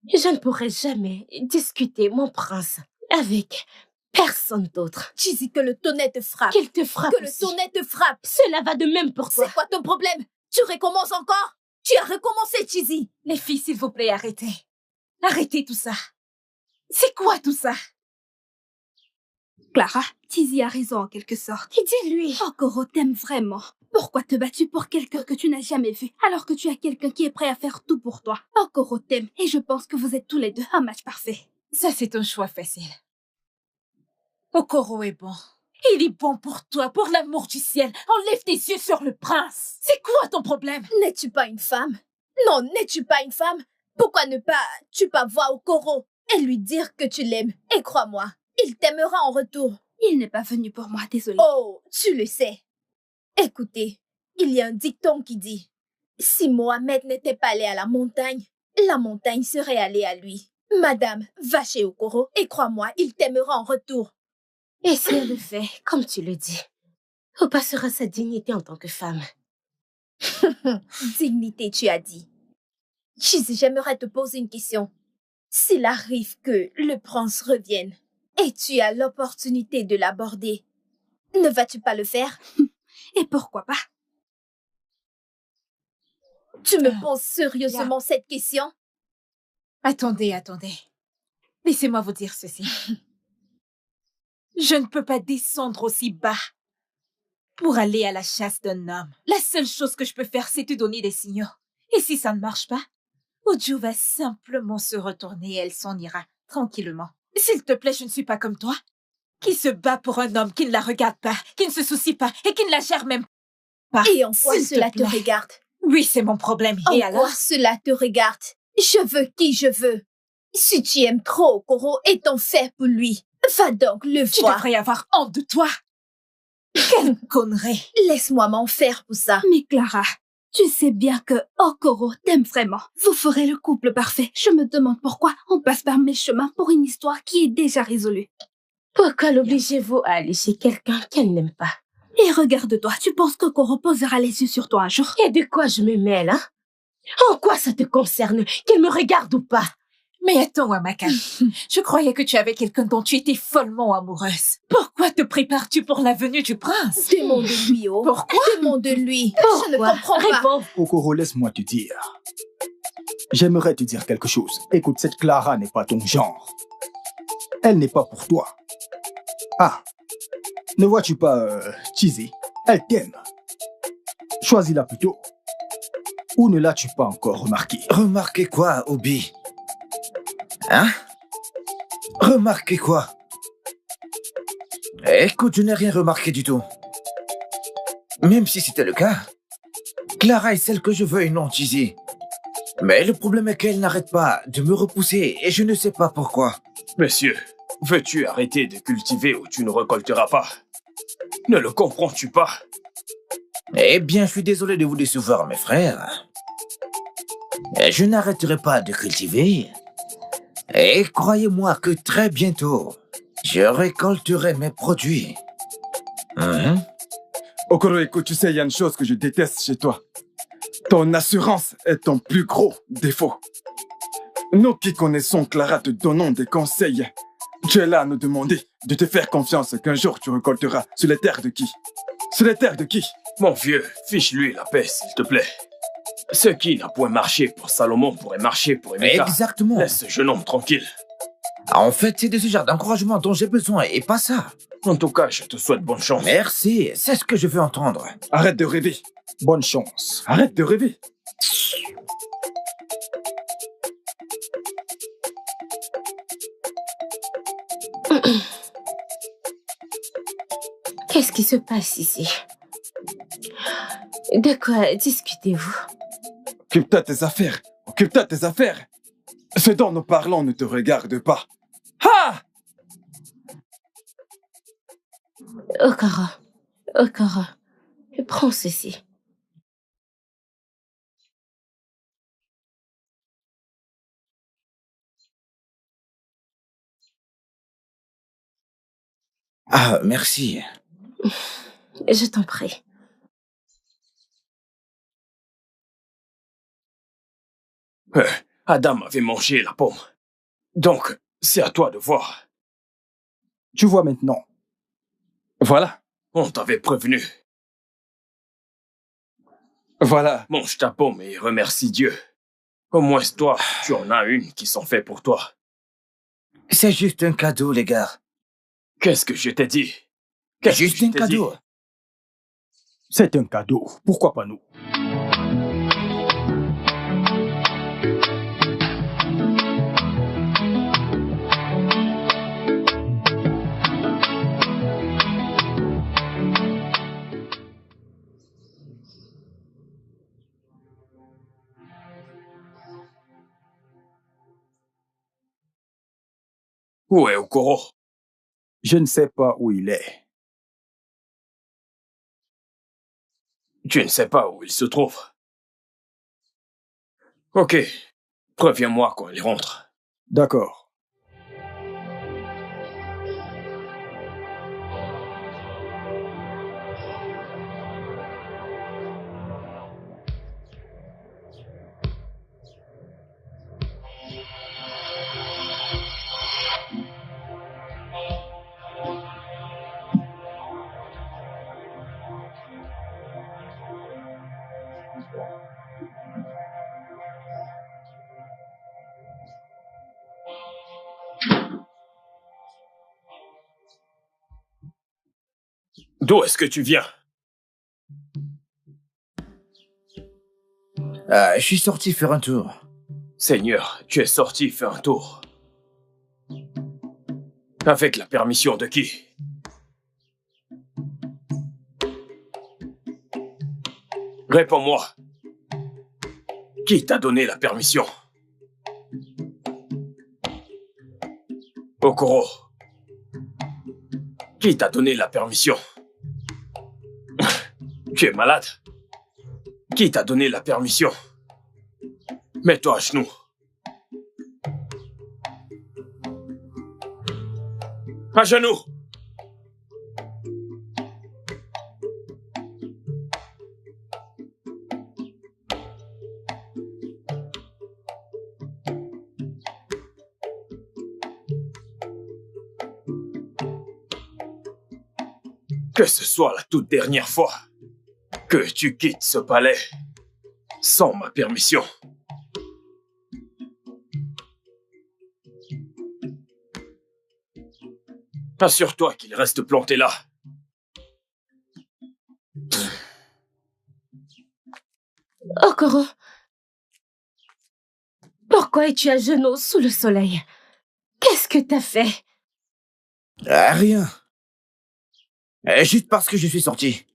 je ne pourrai jamais discuter mon prince avec personne d'autre. Chizi, que le tonnet te frappe. Qu'il te frappe Que aussi. le tonnet te frappe. Cela va de même pour toi. C'est quoi ton problème? Tu recommences encore? Tu as recommencé, Chizi. Les filles, s'il vous plaît, arrêtez. Arrêtez tout ça. C'est quoi tout ça? Clara, Tizi a raison en quelque sorte. Et dis-lui. Okoro t'aime vraiment. Pourquoi te bats-tu pour quelqu'un que tu n'as jamais vu, alors que tu as quelqu'un qui est prêt à faire tout pour toi? Okoro t'aime, et je pense que vous êtes tous les deux un match parfait. Ça, c'est un choix facile. Okoro est bon. Il est bon pour toi, pour l'amour du ciel. Enlève tes yeux sur le prince. C'est quoi ton problème? N'es-tu pas une femme? Non, n'es-tu pas une femme? Pourquoi ne pas voir Okoro et lui dire que tu l'aimes? Et crois-moi, il t'aimera en retour. Il n'est pas venu pour moi, désolée. Oh, tu le sais. Écoutez, il y a un dicton qui dit « Si Mohamed n'était pas allé à la montagne serait allée à lui. » Madame, va chez Okoro et crois-moi, il t'aimera en retour. Et si elle le fait, comme tu le dis, où passera sa dignité en tant que femme? Dignité, tu as dit. Chizi, j'aimerais te poser une question. S'il arrive que le prince revienne et tu as l'opportunité de l'aborder, ne vas-tu pas le faire? Et pourquoi pas? Tu me poses sérieusement cette question? Attendez. Laissez-moi vous dire ceci. Je ne peux pas descendre aussi bas pour aller à la chasse d'un homme. La seule chose que je peux faire, c'est te donner des signaux. Et si ça ne marche pas, Oju va simplement se retourner et elle s'en ira tranquillement. S'il te plaît, je ne suis pas comme toi, qui se bat pour un homme qui ne la regarde pas, qui ne se soucie pas et qui ne la gère même pas. Et en quoi cela te regarde? Oui, c'est mon problème. Et En alors? quoi cela te regarde? Je veux qui je veux. Si tu aimes trop Okoro et t'en fais pour lui, va donc le Tu voir. devrais avoir honte de toi. Quelle connerie. Laisse-moi m'en faire pour ça. Mais Clara, tu sais bien que Okoro t'aime vraiment. Vous ferez le couple parfait. Je me demande pourquoi on passe par mes chemins pour une histoire qui est déjà résolue. Pourquoi l'obligez-vous à aller chez quelqu'un qu'elle n'aime pas? Et regarde-toi, tu penses qu'Okoro posera les yeux sur toi un jour? Et de quoi je me mêle, hein? En quoi ça te concerne, qu'elle me regarde ou pas? Mais attends, Wamaka. Je croyais que tu avais quelqu'un dont tu étais follement amoureuse. Pourquoi te prépares-tu pour la venue du prince? Demande-lui, oh. Pourquoi? Demande-lui. Je ne Pourquoi? comprends pas. Réponds. Okoro, laisse-moi te dire. J'aimerais te dire quelque chose. Écoute, cette Clara n'est pas ton genre. Elle n'est pas pour toi. Ah, ne vois-tu pas, Chizi? Elle t'aime. Choisis-la plutôt. Ou ne l'as-tu pas encore remarqué? Remarquez quoi, Obi? Hein? Remarquez quoi? Écoute, je n'ai rien remarqué du tout. Même si c'était le cas, Clara est celle que je veux et non Chizi. Mais le problème est qu'elle n'arrête pas de me repousser et je ne sais pas pourquoi. Monsieur, veux-tu arrêter de cultiver où tu ne récolteras pas? Ne le comprends-tu pas? Eh bien, je suis désolé de vous décevoir, mes frères. Et je n'arrêterai pas de cultiver. Et croyez-moi que très bientôt, je récolterai mes produits. Okoro, écoute, tu sais, il y a une chose que je déteste chez toi. Ton assurance est ton plus gros défaut. Nous qui connaissons Clara te donnons des conseils. Tu es là à nous demander de te faire confiance qu'un jour tu récolteras sur les terres de qui? Sur les terres de qui? Mon vieux, fiche-lui la paix, s'il te plaît. Ce qui n'a point marché pour Salomon pourrait marcher pour Emeka. Exactement. Laisse ce jeune homme tranquille. En fait, c'est de ce genre d'encouragement dont j'ai besoin et pas ça. En tout cas, je te souhaite bonne chance. Merci, c'est ce que je veux entendre. Arrête de rêver. Bonne chance. Arrête de rêver. Qu'est-ce qui se passe ici? De quoi discutez-vous? Occupe-toi de tes affaires. Occupe-toi de tes affaires. Ce dont nous parlons ne te regarde pas. Ha! Okoro, prends ceci. Ah, merci. Je t'en prie. Adam avait mangé la pomme. Donc, c'est à toi de voir. Tu vois maintenant. Voilà. On t'avait prévenu. Voilà. Mange ta pomme et remercie Dieu. Au moins toi, tu en as une qui s'en fait pour toi. C'est juste un cadeau, les gars. Qu'est-ce que je t'ai dit? Juste un cadeau. C'est un cadeau. Pourquoi pas nous? Où est Okoro? Je ne sais pas où il est. Tu ne sais pas où il se trouve. Ok. Préviens-moi quand il rentre. D'accord. D'où est-ce que tu viens? Je suis sorti faire un tour. Seigneur, tu es sorti faire un tour. Avec la permission de qui? Réponds-moi. Qui t'a donné la permission? Okoro. Qui t'a donné la permission? Tu es malade? Qui t'a donné la permission? Mets-toi à genoux. À genoux! Que ce soit la toute dernière fois que tu quittes ce palais sans ma permission. Assure-toi qu'il reste planté là. Okoro, pourquoi es-tu à genoux sous le soleil? Qu'est-ce que t'as fait? Rien. Juste parce que je suis sorti.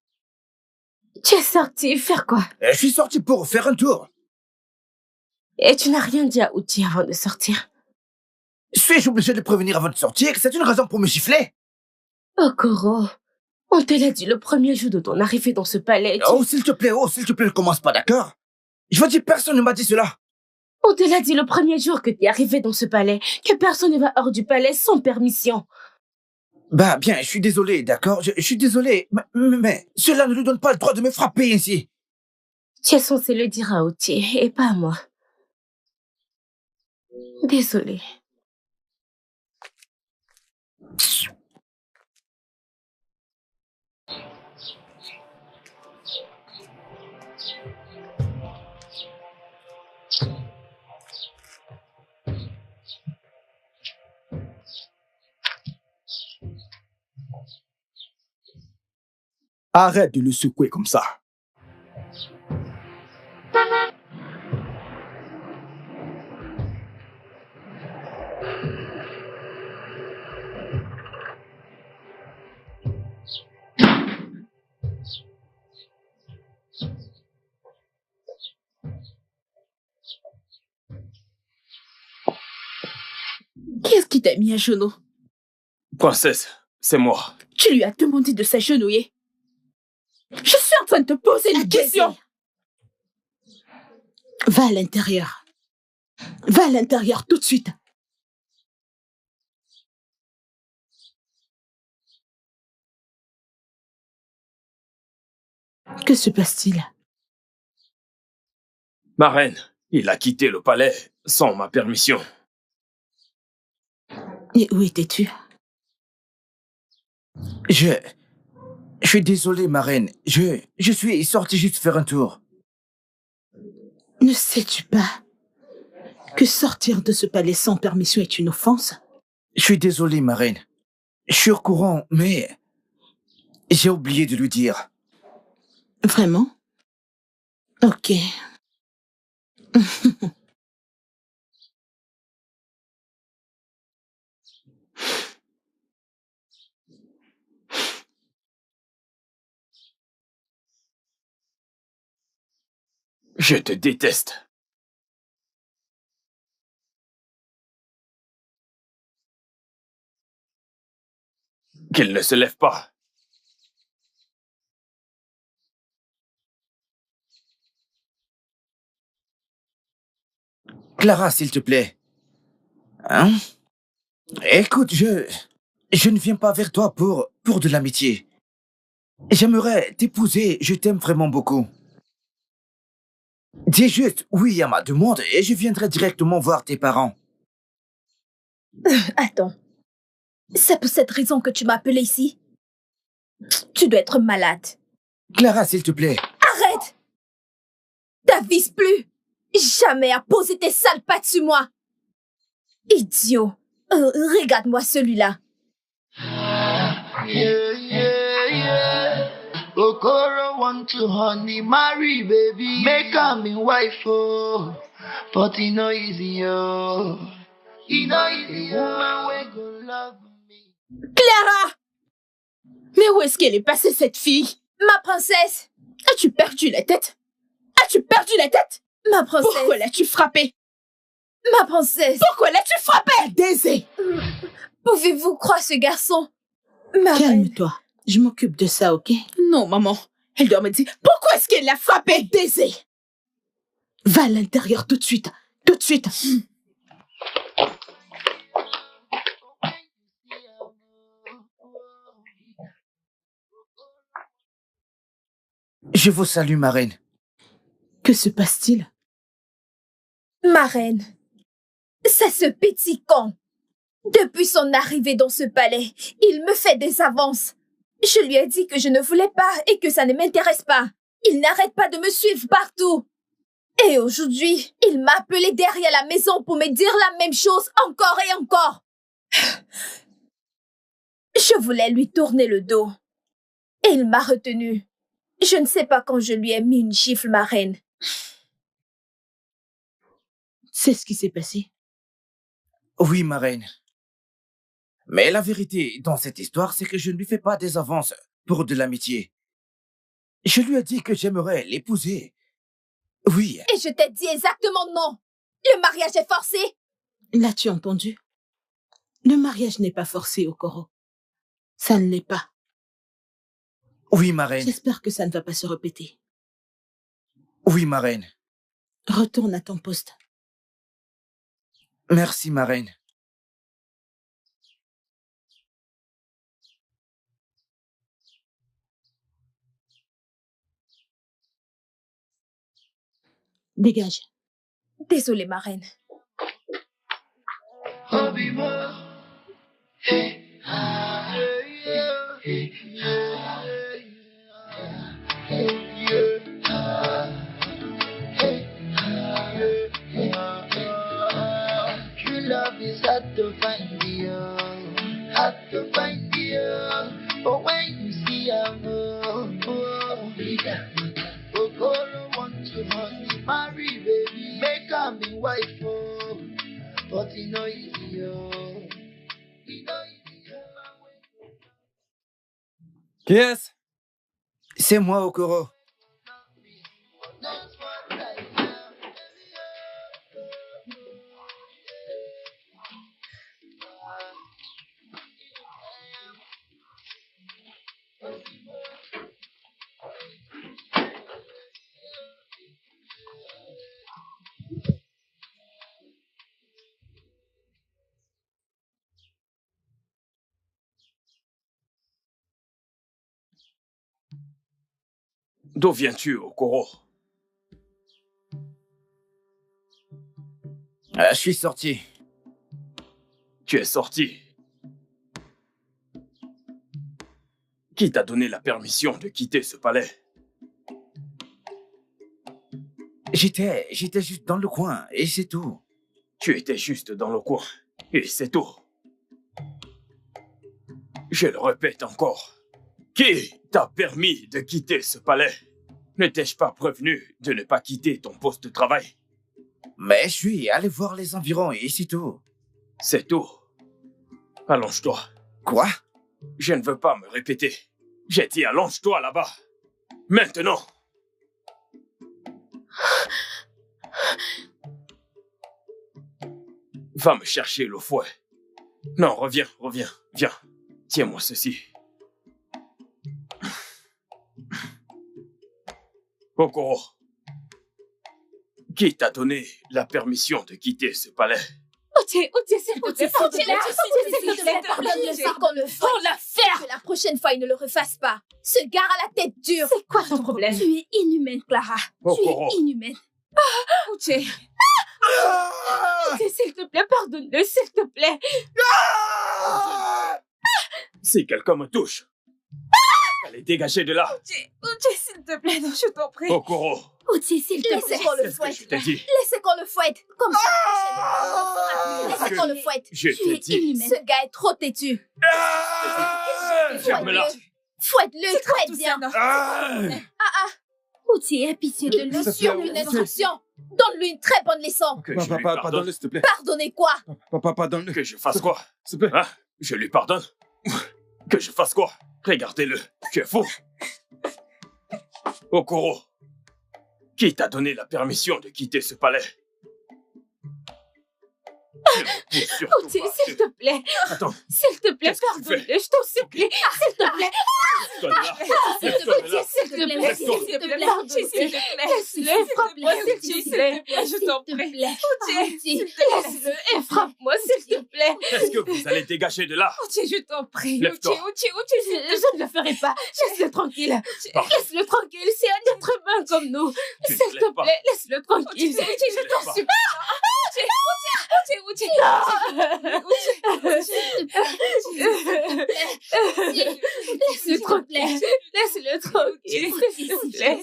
Tu es sorti faire quoi? Je suis sorti pour faire un tour. Et tu n'as rien dit à Uchi avant de sortir? Suis-je obligé de prévenir avant de sortir que c'est une raison pour me gifler? Okoro, on te l'a dit le premier jour de ton arrivée dans ce palais. Oh, s'il te plaît, ne commence pas, d'accord? Je veux dire, personne ne m'a dit cela. On te l'a dit le premier jour que t'es arrivé dans ce palais, que personne ne va hors du palais sans permission. Bah, bien, je suis désolé, d'accord? Je suis désolé, mais cela ne lui donne pas le droit de me frapper ainsi. Tu es censé le dire à Uchi et pas à moi. Désolée. Arrête de le secouer comme ça. Qu'est-ce qui t'a mis à genoux? Princesse, c'est moi. Tu lui as demandé de s'agenouiller. Je suis en train de te poser une question. Va à l'intérieur. Va à l'intérieur tout de suite. Que se passe-t-il? Ma reine, il a quitté le palais sans ma permission. Et où étais-tu? Je suis désolé, ma reine. Je suis sorti juste faire un tour. Ne sais-tu pas que sortir de ce palais sans permission est une offense? Je suis désolé, ma reine. Je suis au courant, mais j'ai oublié de lui dire. Vraiment? Ok. Je te déteste. Qu'il ne se lève pas. Clara, s'il te plaît. Hein? Écoute, je ne viens pas vers toi pour de l'amitié. J'aimerais t'épouser, je t'aime vraiment beaucoup. Dis juste oui à ma demande et je viendrai directement voir tes parents. Attends. C'est pour cette raison que tu m'as appelé ici? Tu dois être malade. Clara, s'il te plaît. Arrête! T'avises plus jamais à poser tes sales pattes sur moi. Idiot. Regarde-moi celui-là. Okoro want to honey marry baby, make her me wife oh, but it no easy oh, it no easy woman we go love me. Clara! Mais où est-ce qu'elle est passée, cette fille? Ma princesse! As-tu perdu la tête? As-tu perdu la tête? Ma princesse! Pourquoi l'as-tu frappée? Ma princesse! Pourquoi l'as-tu frappée? Désir! Pouvez-vous croire ce garçon? Ma Calme-toi. Je m'occupe de ça, ok? Non, maman. Elle doit me dire pourquoi est-ce qu'elle l'a frappée, Désir? Va à l'intérieur tout de suite. Tout de suite. Je vous salue, ma reine. Que se passe-t-il? Ma reine, c'est ce petit con. Depuis son arrivée dans ce palais, il me fait des avances. Je lui ai dit que je ne voulais pas et que ça ne m'intéresse pas. Il n'arrête pas de me suivre partout. Et aujourd'hui, il m'a appelé derrière la maison pour me dire la même chose encore et encore. Je voulais lui tourner le dos. Et il m'a retenu. Je ne sais pas quand je lui ai mis une gifle, ma reine. C'est ce qui s'est passé? Oui, ma reine. Mais la vérité dans cette histoire, c'est que je ne lui fais pas des avances pour de l'amitié. Je lui ai dit que j'aimerais l'épouser. Oui. Et je t'ai dit exactement non. Le mariage est forcé. L'as-tu entendu? Le mariage n'est pas forcé, Okoro. Ça ne l'est pas. Oui, ma reine. J'espère que ça ne va pas se répéter. Oui, ma reine. Retourne à ton poste. Merci, ma reine. Dégage. Désolée, ma reine. True love is hard to find you, hard to find you. But when you see her move, Okoro want to marry, baby, make her me wife, oh. But it no easy, oh. It no easy, oh. Qui est-ce? C'est moi, Okoro. D'où viens-tu, Okoro? Je suis sorti. Tu es sorti. Qui t'a donné la permission de quitter ce palais? J'étais juste dans le coin, et c'est tout. Tu étais juste dans le coin, et c'est tout. Je le répète encore. Qui t'a permis de quitter ce palais? Ne t'ai-je pas prévenu de ne pas quitter ton poste de travail? Mais je suis allé voir les environs, et c'est tout. C'est tout. Allonge-toi. Quoi? Je ne veux pas me répéter. J'ai dit allonge-toi là-bas. Maintenant. Va me chercher le fouet. Non, reviens. Viens. Tiens-moi ceci. Okoro, qui t'a donné la permission de quitter ce palais? Otié, s'il te plaît, pardonne-le qu'on le fasse. On l'a fait. Que la prochaine fois, il ne le refasse pas. Ce gars a la tête dure. C'est quoi ton problème? Tu es inhumaine, Clara. Okoro. Tu es inhumaine. Otié. Otié, s'il te plaît, pardonne-le, s'il te plaît. Si quelqu'un me touche, allez, dégagez de là. Otié, s'il te plaît, non, je t'en prie. Okoro. Otié, s'il te plaît. Laissez qu'on le Qu'est-ce que fouette. je t'ai dit? Laissez qu'on le fouette. Comme ça, laissez qu'on le fouette. Je Tu t'ai es dit. inhumaine. Ce gars est trop têtu. Ferme-la. Fouette-le très bien. Otié, aie pitié de lui. Donne-lui une instruction. Donne-lui une très bonne leçon. Que je lui Pardonne-le, pardonne. s'il te plaît. Pardonnez quoi? Pardonne-le. Que je fasse quoi? S'il te plaît. Hein? Je lui pardonne? Que je fasse quoi? Regardez-le. Tu es fou. Okoro, qui t'a donné la permission de quitter ce palais? Otié, s'il te plaît. Attends. S'il te plaît, Qu'est-ce que tu pardonne-le, fais? je t'en supplie. S'il te plaît. Lève-toi de là. S'il Lève-toi de là. te plaît, Laisse-toi. s'il te plaît, pardonne-le. Laisse-le, frappe-moi, s'il te plaît. Je t'en prie. Laisse-le et frappe-moi, s'il te plaît. Est-ce que vous allez dégager de là? Otié, je t'en prie. Lève-toi. Otié, Je ne le ferai pas. Laisse-le tranquille. Pardon. Laisse-le tranquille. C'est un être humain comme nous. Tu ne S'il te te lèves pas. plaît, laisse-le tranquille. Je t'en supplie. Otié. Laisse-le tranquille. Laisse-le tranquille. S'il te plaît.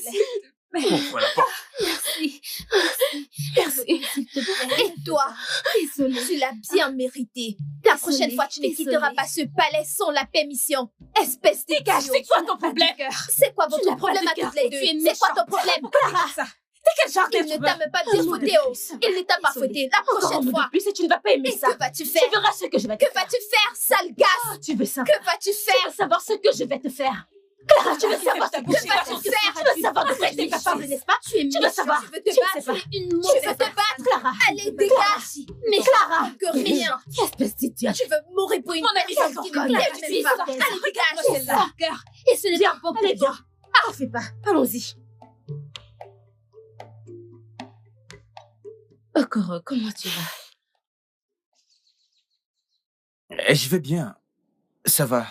Ouvre la porte. Merci. S'il te plaît. Et toi? Désolée. Tu l'as bien mérité. La prochaine fois, tu ne quitteras pas ce palais sans la permission. Espèce de Dégage, c'est quoi ton problème? C'est quoi Tu votre n'as pas problème de à cœur. toutes les deux? Tu es C'est quoi ton méchante. problème? Ça. T'es quel genre Il d'être ne t'a même pas dit fouetter, oh. Il ne t'a pas fouetté. La Encore un prochaine mot fois. de plus et tu ne vas pas aimer Et ça. que vas-tu Tu faire? verras ce que je vais te Que faire. vas-tu faire, sale gasse? Tu veux savoir. Que vas-tu Tu faire? veux savoir ce que je vais te faire. Clara, tu veux savoir ce que Que je vais te vas-tu faire. faire? Tu veux savoir de quoi tu es capable, n'est-ce pas? Tu es Tu veux méchant. savoir. Tu veux Tu te sais battre? pas. Tu es une Tu mauvaise veux te battre, Clara. Allez, dégage. Mais Clara. que rien. Espèce d'idiote. Tu veux mourir pour une Mon ami, personne ça qui t'en ne colle. t'aime Tu même pas. sors. Allez, dégage. C'est ça. Cœur. Et ce n'est pas bon Allez, pour toi. viens. Ah, fais pas. Allons-y. Okoro, comment tu vas? Je vais bien. Ça va.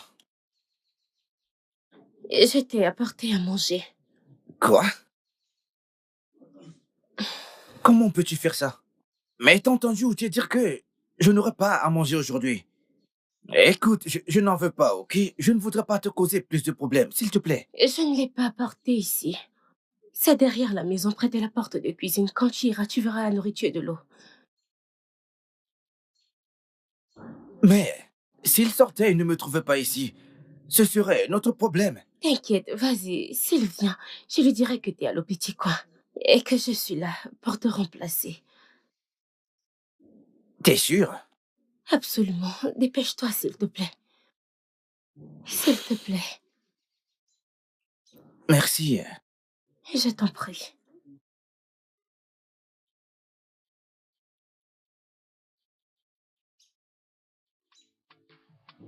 Je t'ai apporté à manger. Quoi? Comment peux-tu faire ça? Mais t'as entendu Outié dire que je n'aurai pas à manger aujourd'hui. Écoute, je n'en veux pas, ok? Je ne voudrais pas te causer plus de problèmes, s'il te plaît. Je ne l'ai pas apporté ici. C'est derrière la maison, près de la porte de cuisine. Quand tu iras, tu verras la nourriture et de l'eau. Mais s'il sortait et ne me trouvait pas ici, Ce serait notre problème. T'inquiète, vas-y, s'il vient, je lui dirai que t'es à l'hôpital coin et que je suis là pour te remplacer. T'es sûr? Absolument. Dépêche-toi, s'il te plaît. S'il te plaît. Merci. Je t'en prie.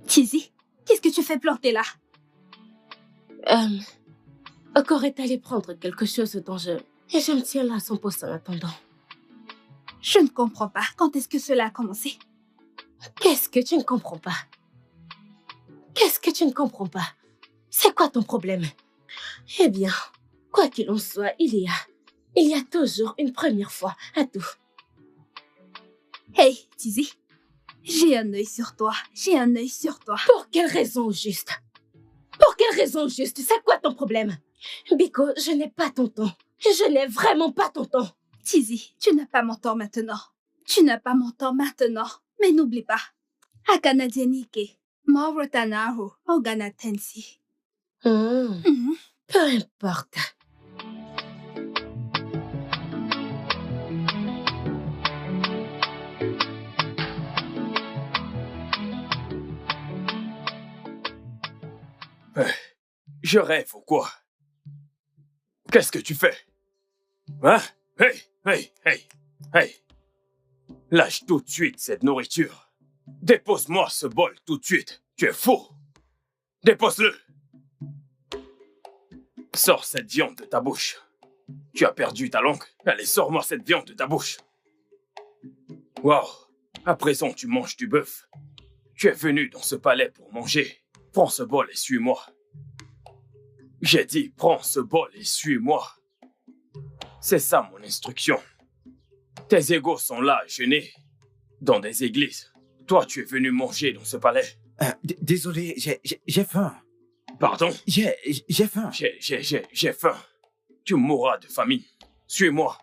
Tizi, qu'est-ce que tu fais planter là? Okor est allé prendre quelque chose dont je me tiens là à son poste en attendant. Je ne comprends pas. Quand est-ce que cela a commencé? Qu'est-ce que tu ne comprends pas? Qu'est-ce que tu ne comprends pas? C'est quoi ton problème? Eh bien, quoi qu'il en soit, il y a toujours une première fois à tout. Hey, Tizi, j'ai un œil sur toi. J'ai un œil sur toi. Pour quelle raison au juste? Pour quelle raison au juste? C'est quoi ton problème? Biko, je n'ai pas ton temps. Je n'ai vraiment pas ton temps. Tizi, tu n'as pas mon temps maintenant. Tu n'as pas mon temps maintenant. Mais n'oublie pas. Akanadianike, Mauritanahu, Oganatensi. Peu importe. Je rêve ou quoi? Qu'est-ce que tu fais? Hein? Hey, hey, hey, hey. Lâche tout de suite cette nourriture. Dépose-moi ce bol tout de suite. Tu es fou. Dépose-le. Sors cette viande de ta bouche. Tu as perdu ta langue. Allez, sors-moi cette viande de ta bouche. Wow. À présent, tu manges du bœuf. Tu es venu dans ce palais pour manger. Prends ce bol et suis-moi. J'ai dit, prends ce bol et suis-moi. C'est ça mon instruction. Tes égaux sont là, jeûnés, dans des églises. Toi, tu es venu manger dans ce palais. Désolé, j'ai faim. Pardon? J'ai faim. J'ai faim. Tu mourras de famine. Suis-moi.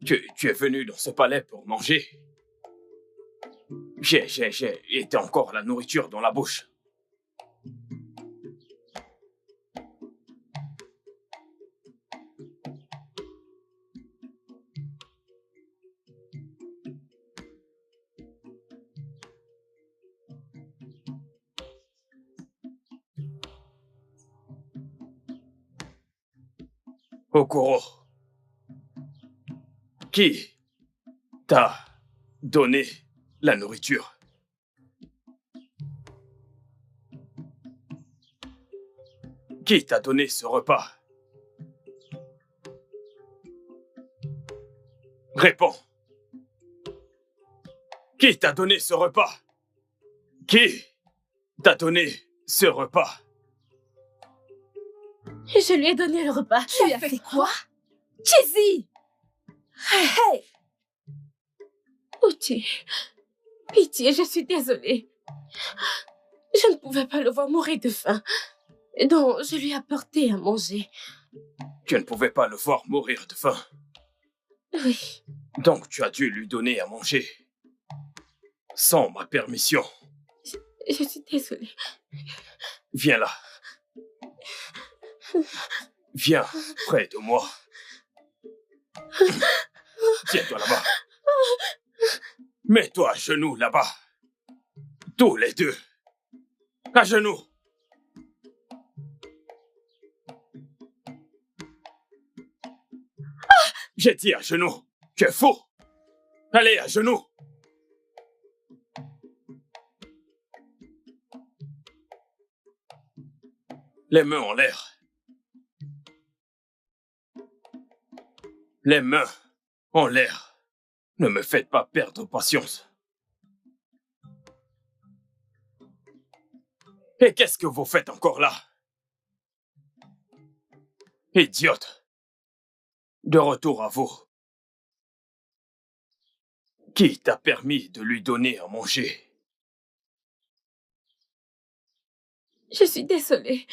Tu es venu dans ce palais pour manger. J'ai été encore la nourriture dans la bouche. Okoro, qui t'a donné la nourriture? Qui t'a donné ce repas? Réponds. Qui t'a donné ce repas? Qui t'a donné ce repas? Je lui ai donné le repas. Tu lui as fait quoi? Tizi! Hey! Outi, pitié, je suis désolée. Je ne pouvais pas le voir mourir de faim. Donc, je lui ai apporté à manger. Tu ne pouvais pas le voir mourir de faim. Oui. Donc, tu as dû lui donner à manger. Sans ma permission. Je suis désolée. Viens là. Viens près de moi. Tiens-toi là-bas. Mets-toi à genoux là-bas. Tous les deux. À genoux. J'ai dit à genoux. Tu es fou. Allez, à genoux. Les mains en l'air. Les mains en l'air. Ne me faites pas perdre patience. Et qu'est-ce que vous faites encore là? Idiote. De retour à vous. Qui t'a permis de lui donner à manger? Je suis désolée.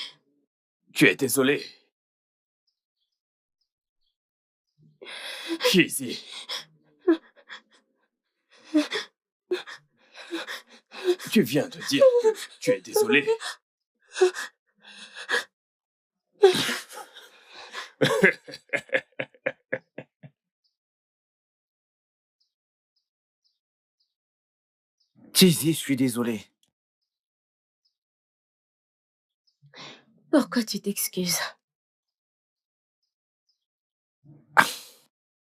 Tu es désolé? Chizi. Tu viens de dire que tu es désolé. Tizi, je suis désolé. Pourquoi tu t'excuses?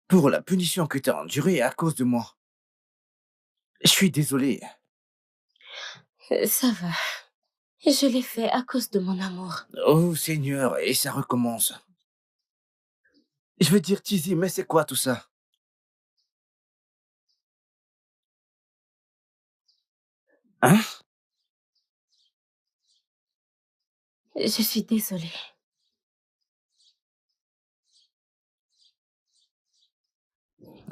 Pour la punition que tu as endurée à cause de moi. Je suis désolé. Ça va. Je l'ai fait à cause de mon amour. Oh Seigneur, et ça recommence. Je veux dire, Tizi, mais c'est quoi tout ça? Hein? Je suis désolée.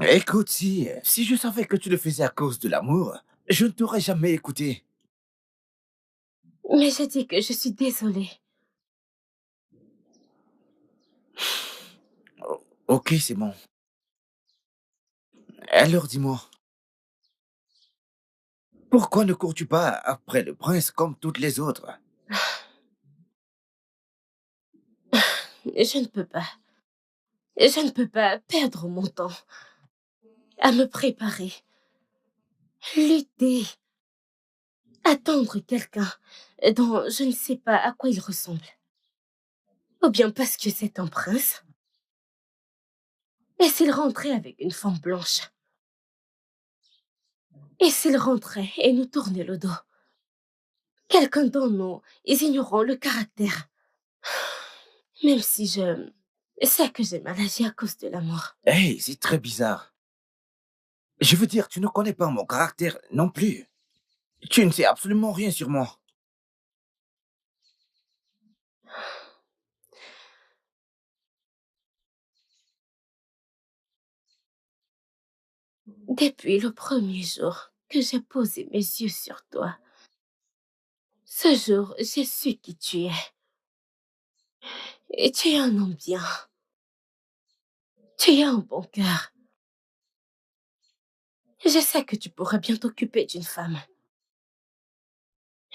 Écoute, si je savais que tu le faisais à cause de l'amour, je ne t'aurais jamais écouté. Mais j'ai dit que je suis désolée. Ok, c'est bon. Alors dis-moi, pourquoi ne cours-tu pas après le prince comme toutes les autres? Je ne peux pas. Je ne peux pas perdre mon temps à me préparer, lutter, attendre quelqu'un dont je ne sais pas à quoi il ressemble. Ou bien parce que c'est un prince. Et s'il rentrait avec une femme blanche? Et s'il rentrait et nous tournait le dos? Quelqu'un dont nous ignorons le caractère. Même si je sais que j'ai mal agi à cause de l'amour. Hey, c'est très bizarre. Je veux dire, tu ne connais pas mon caractère non plus. Tu ne sais absolument rien sur moi. Depuis le premier jour que j'ai posé mes yeux sur toi, ce jour, j'ai su qui tu es. Et tu es un homme bien. Tu as un bon cœur. Je sais que tu pourras bien t'occuper d'une femme.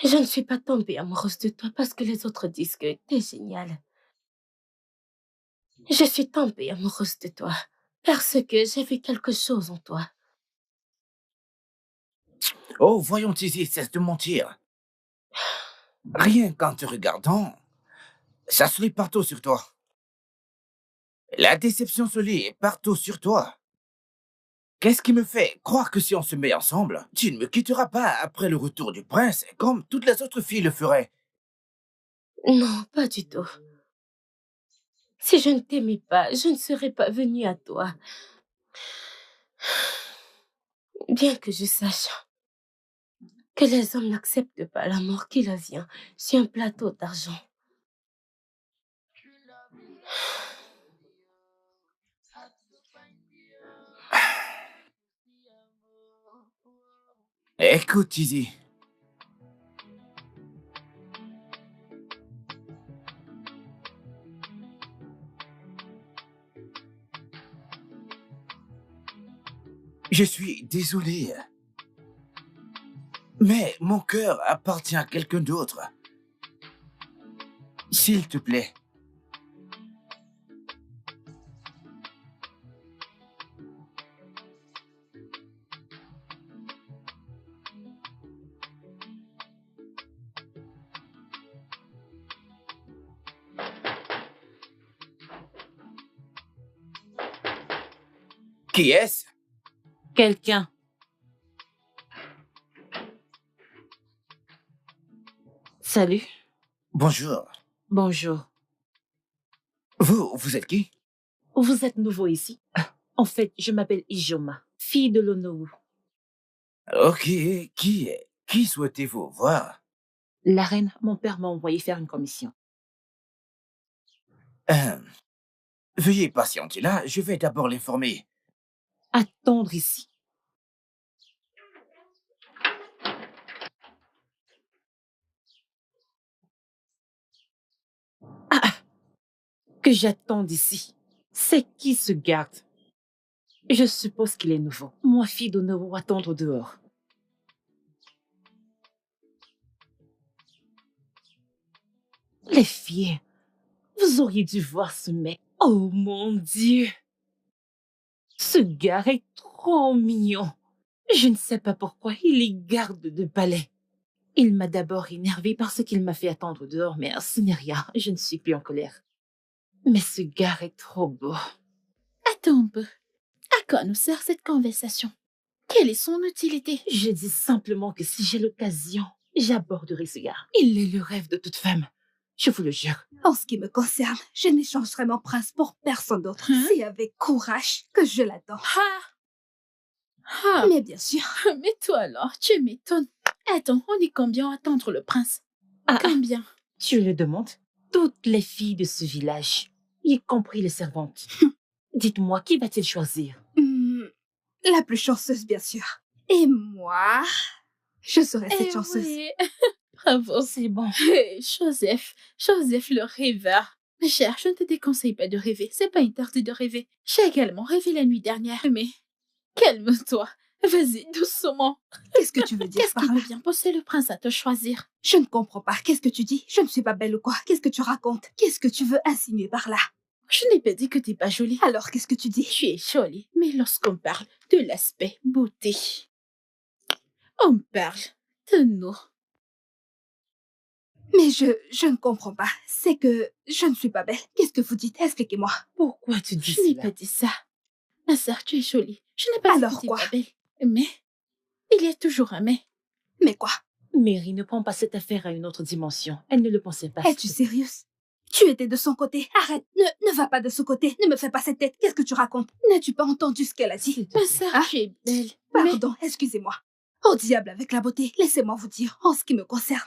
Je ne suis pas tombée amoureuse de toi parce que les autres disent que t'es génial. Je suis tombée amoureuse de toi parce que j'ai vu quelque chose en toi. Oh, voyons, Tizi, cesse de mentir. Rien qu'en te regardant, ça se lit partout sur toi. La déception se lit partout sur toi. Qu'est-ce qui me fait croire que si on se met ensemble, tu ne me quitteras pas après le retour du prince, comme toutes les autres filles le feraient? Non, pas du tout. Si je ne t'aimais pas, je ne serais pas venue à toi. Bien que je sache que les hommes n'acceptent pas l'amour qui leur vient sur un plateau d'argent. Écoute, Tizi. Je suis désolé. Mais mon cœur appartient à quelqu'un d'autre. S'il te plaît. Qui est-ce? Quelqu'un. Salut. Bonjour. Bonjour. Vous êtes qui? Vous êtes nouveau ici? En fait, je m'appelle Ijoma, fille de l'Onowu. Ok, qui souhaitez-vous voir? La reine, mon père m'a envoyé faire une commission. Veuillez patienter là, je vais d'abord l'informer. Attendre ici. Que j'attende ici. C'est qui ce garde? Je suppose qu'il est nouveau. Moi, fille d'Onowu, attendre dehors. Les filles, vous auriez dû voir ce mec. Oh mon Dieu! Ce gars est trop mignon. Je ne sais pas pourquoi il est garde de palais. Il m'a d'abord énervé parce qu'il m'a fait attendre dehors, mais ce n'est rien, je ne suis plus en colère. Mais ce gars est trop beau. Attends un peu. À quoi nous sert cette conversation? Quelle est son utilité? Je dis simplement que si j'ai l'occasion, j'aborderai ce gars. Il est le rêve de toute femme. Je vous le jure. En ce qui me concerne, je n'échangerai mon prince pour personne d'autre. C'est avec courage que je l'attends. Mais bien sûr. Mais toi alors, tu m'étonnes. Attends, on est combien à attendre le prince? Combien? Tu le demandes? Toutes les filles de ce village, y compris les servantes. Dites-moi, qui va-t-il choisir? La plus chanceuse, bien sûr. Et moi, je serai cette chanceuse. Oui. Bravo. C'est bon. Hey, Joseph le rêveur. Ma chère, je ne te déconseille pas de rêver. C'est pas interdit de rêver. J'ai également rêvé la nuit dernière. Mais calme-toi. Vas-y, doucement. Qu'est-ce que tu veux dire par Qu'est-ce là? qui peut bien pousser le prince à te choisir? Je ne comprends pas. Qu'est-ce que tu dis? Je ne suis pas belle ou quoi? Qu'est-ce que tu racontes? Qu'est-ce que tu veux insinuer par là? Je n'ai pas dit que t'es pas jolie. Alors, qu'est-ce que tu dis? Tu es jolie, mais lorsqu'on parle de l'aspect beauté, on parle de nous. Mais je ne comprends pas. C'est que je ne suis pas belle. Qu'est-ce que vous dites? Expliquez-moi. Pourquoi tu dis Je n'ai cela? pas dit ça. Ma sœur, tu es jolie. Je n'ai pas Alors dit que tu quoi? es pas belle. Mais, il y a toujours un mais. Mais quoi? Mary, ne prends pas cette affaire à une autre dimension. Elle ne le pensait pas. Es-tu sérieuse? Tu étais de son côté. Arrête. Ne va pas de ce côté. Ne me fais pas cette tête. Qu'est-ce que tu racontes? N'as-tu pas entendu ce qu'elle a dit? Ma sœur, tu es belle. Pardon, excusez-moi. Au diable avec la beauté. Laissez-moi vous dire, en ce qui me concerne,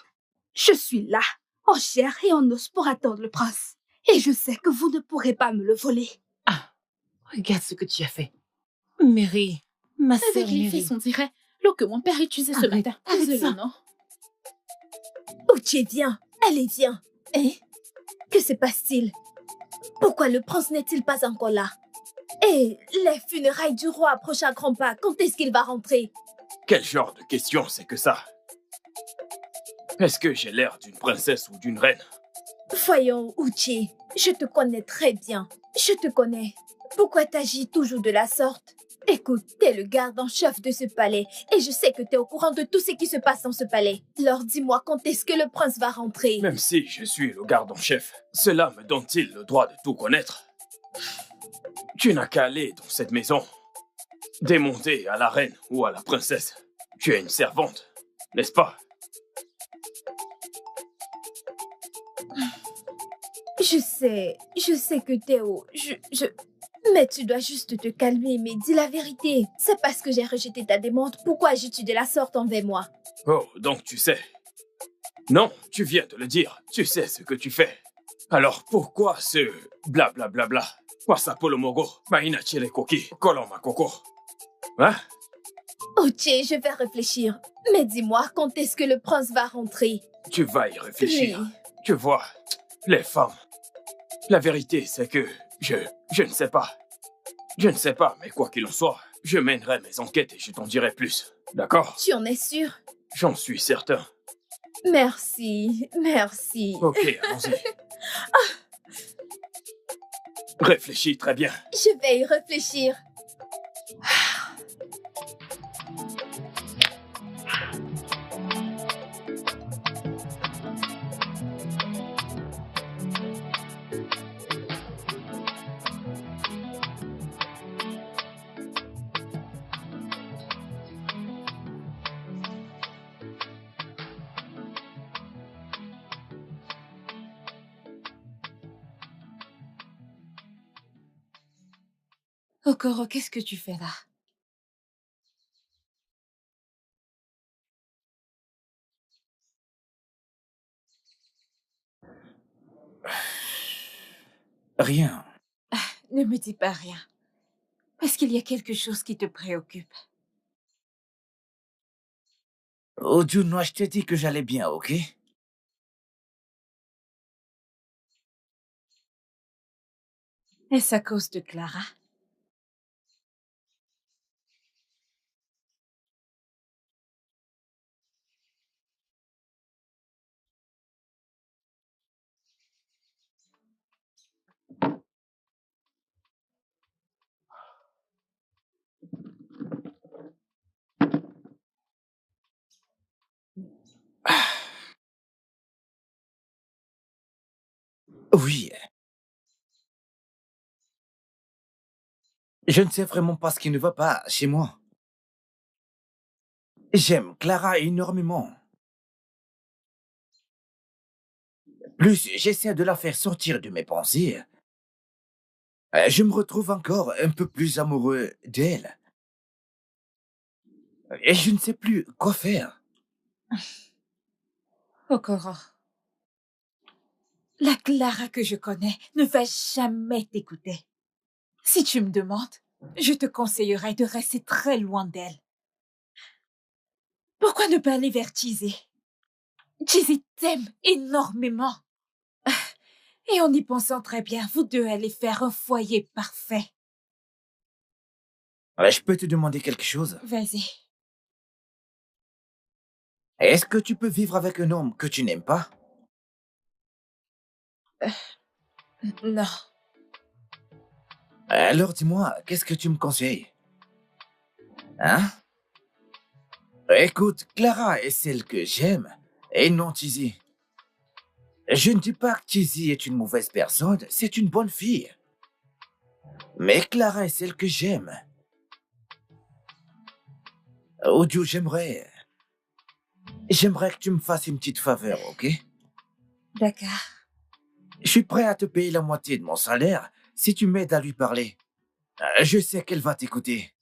je suis là, en chair et en os pour attendre le prince. Et je sais que vous ne pourrez pas me le voler. Ah, regarde ce que tu as fait. Mary, ma sœur Avec les Mary. fesses, on dirait l'eau que mon père utilisait ce matin. Désolée, non? Uche, viens. Allez, viens. Hein? Que se passe-t-il? Pourquoi le prince n'est-il pas encore là? Et les funérailles du roi approchent à grands pas. Quand est-ce qu'il va rentrer? Quel genre de question c'est que ça? Est-ce que j'ai l'air d'une princesse ou d'une reine? Voyons, Uche, je te connais très bien. Je te connais. Pourquoi t'agis toujours de la sorte? Écoute, t'es le garde en chef de ce palais et je sais que t'es au courant de tout ce qui se passe dans ce palais. Alors dis-moi quand est-ce que le prince va rentrer? Même si je suis le garde en chef, cela me donne-t-il le droit de tout connaître? Tu n'as qu'à aller dans cette maison, demander à la reine ou à la princesse. Tu es une servante, n'est-ce pas? Je sais que Théo, Mais tu dois juste te calmer, mais dis la vérité. C'est parce que j'ai rejeté ta demande. Pourquoi agis-tu de la sorte envers moi? Oh, donc tu sais. Non, tu viens de le dire. Tu sais ce que tu fais. Alors pourquoi ce blablabla? Wasapolomogo, Mainachile Koki, Koloma Koko. Hein? Ok, je vais réfléchir. Mais dis-moi, quand est-ce que le prince va rentrer? Tu vas y réfléchir. Oui. Tu vois, les femmes. La vérité, c'est que je ne sais pas. Je ne sais pas, mais quoi qu'il en soit, je mènerai mes enquêtes et je t'en dirai plus. D'accord? Tu en es sûr? J'en suis certain. Merci. Ok, allons-y. Réfléchis très bien. Je vais y réfléchir. Okoro, qu'est-ce que tu fais là? Rien. Ne me dis pas rien. Parce qu'il y a quelque chose qui te préoccupe. Oh Dieu, moi je t'ai dit que j'allais bien, ok? Est-ce à cause de Clara? Oui. Je ne sais vraiment pas ce qui ne va pas chez moi. J'aime Clara énormément. Plus j'essaie de la faire sortir de mes pensées, je me retrouve encore un peu plus amoureux d'elle. Et je ne sais plus quoi faire. Okoro, la Clara que je connais ne va jamais t'écouter. Si tu me demandes, je te conseillerais de rester très loin d'elle. Pourquoi ne pas aller vers Chizzy? Chizzy t'aime énormément. Et en y pensant très bien, vous deux allez faire un foyer parfait. Je peux te demander quelque chose? Vas-y. Est-ce que tu peux vivre avec un homme que tu n'aimes pas? Non. Alors dis-moi, qu'est-ce que tu me conseilles? Hein? Écoute, Clara est celle que j'aime, et non Chizzy. Je ne dis pas que Chizzy est une mauvaise personne, c'est une bonne fille. Mais Clara est celle que j'aime. Odio, j'aimerais que tu me fasses une petite faveur, ok? D'accord. Je suis prêt à te payer la moitié de mon salaire si tu m'aides à lui parler. Je sais qu'elle va t'écouter.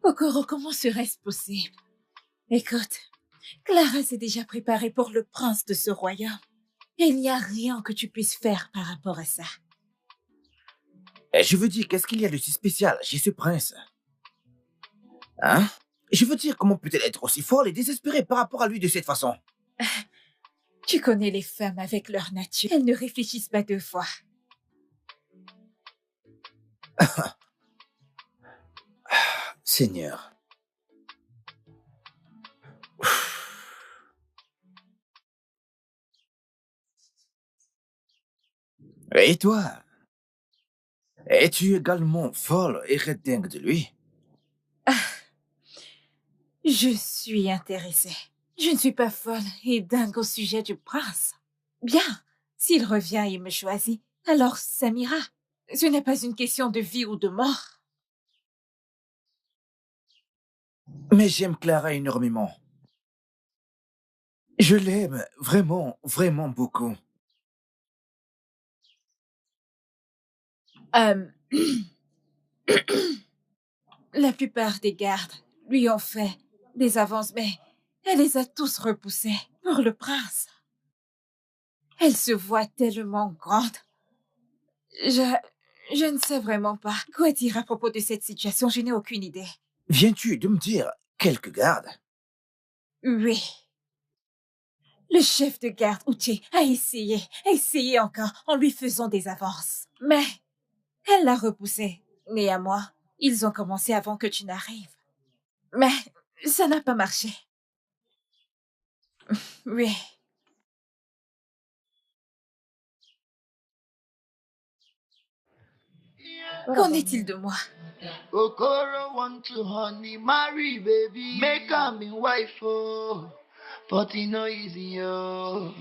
Okoro, comment serait-ce possible? Écoute, Clara s'est déjà préparée pour le prince de ce royaume. Et il n'y a rien que tu puisses faire par rapport à ça. Je veux dire, qu'est-ce qu'il y a de si spécial chez ce prince? Hein? Je veux dire, comment peut-elle être aussi folle et désespérée par rapport à lui de cette façon? Tu connais les femmes avec leur nature. Elles ne réfléchissent pas deux fois. Seigneur. Et toi? Es-tu également folle et redingue de lui? Je suis intéressée. Je ne suis pas folle et dingue au sujet du prince. Bien, s'il revient et me choisit, alors ça m'ira. Ce n'est pas une question de vie ou de mort. Mais j'aime Clara énormément. Je l'aime vraiment, vraiment beaucoup. La plupart des gardes lui ont fait des avances, mais elle les a tous repoussés pour le prince. Elle se voit tellement grande. Je ne sais vraiment pas quoi dire à propos de cette situation. Je n'ai aucune idée. Viens-tu de me dire quelques gardes? Oui. Le chef de garde, Uche, a essayé encore en lui faisant des avances. Mais elle l'a repoussé. Et à moi, ils ont commencé avant que tu n'arrives. Mais ça n'a pas marché. Oui. Qu'en est-il de moi? Okoro want to honey marry baby, make am in wife oh, but e no easy oh.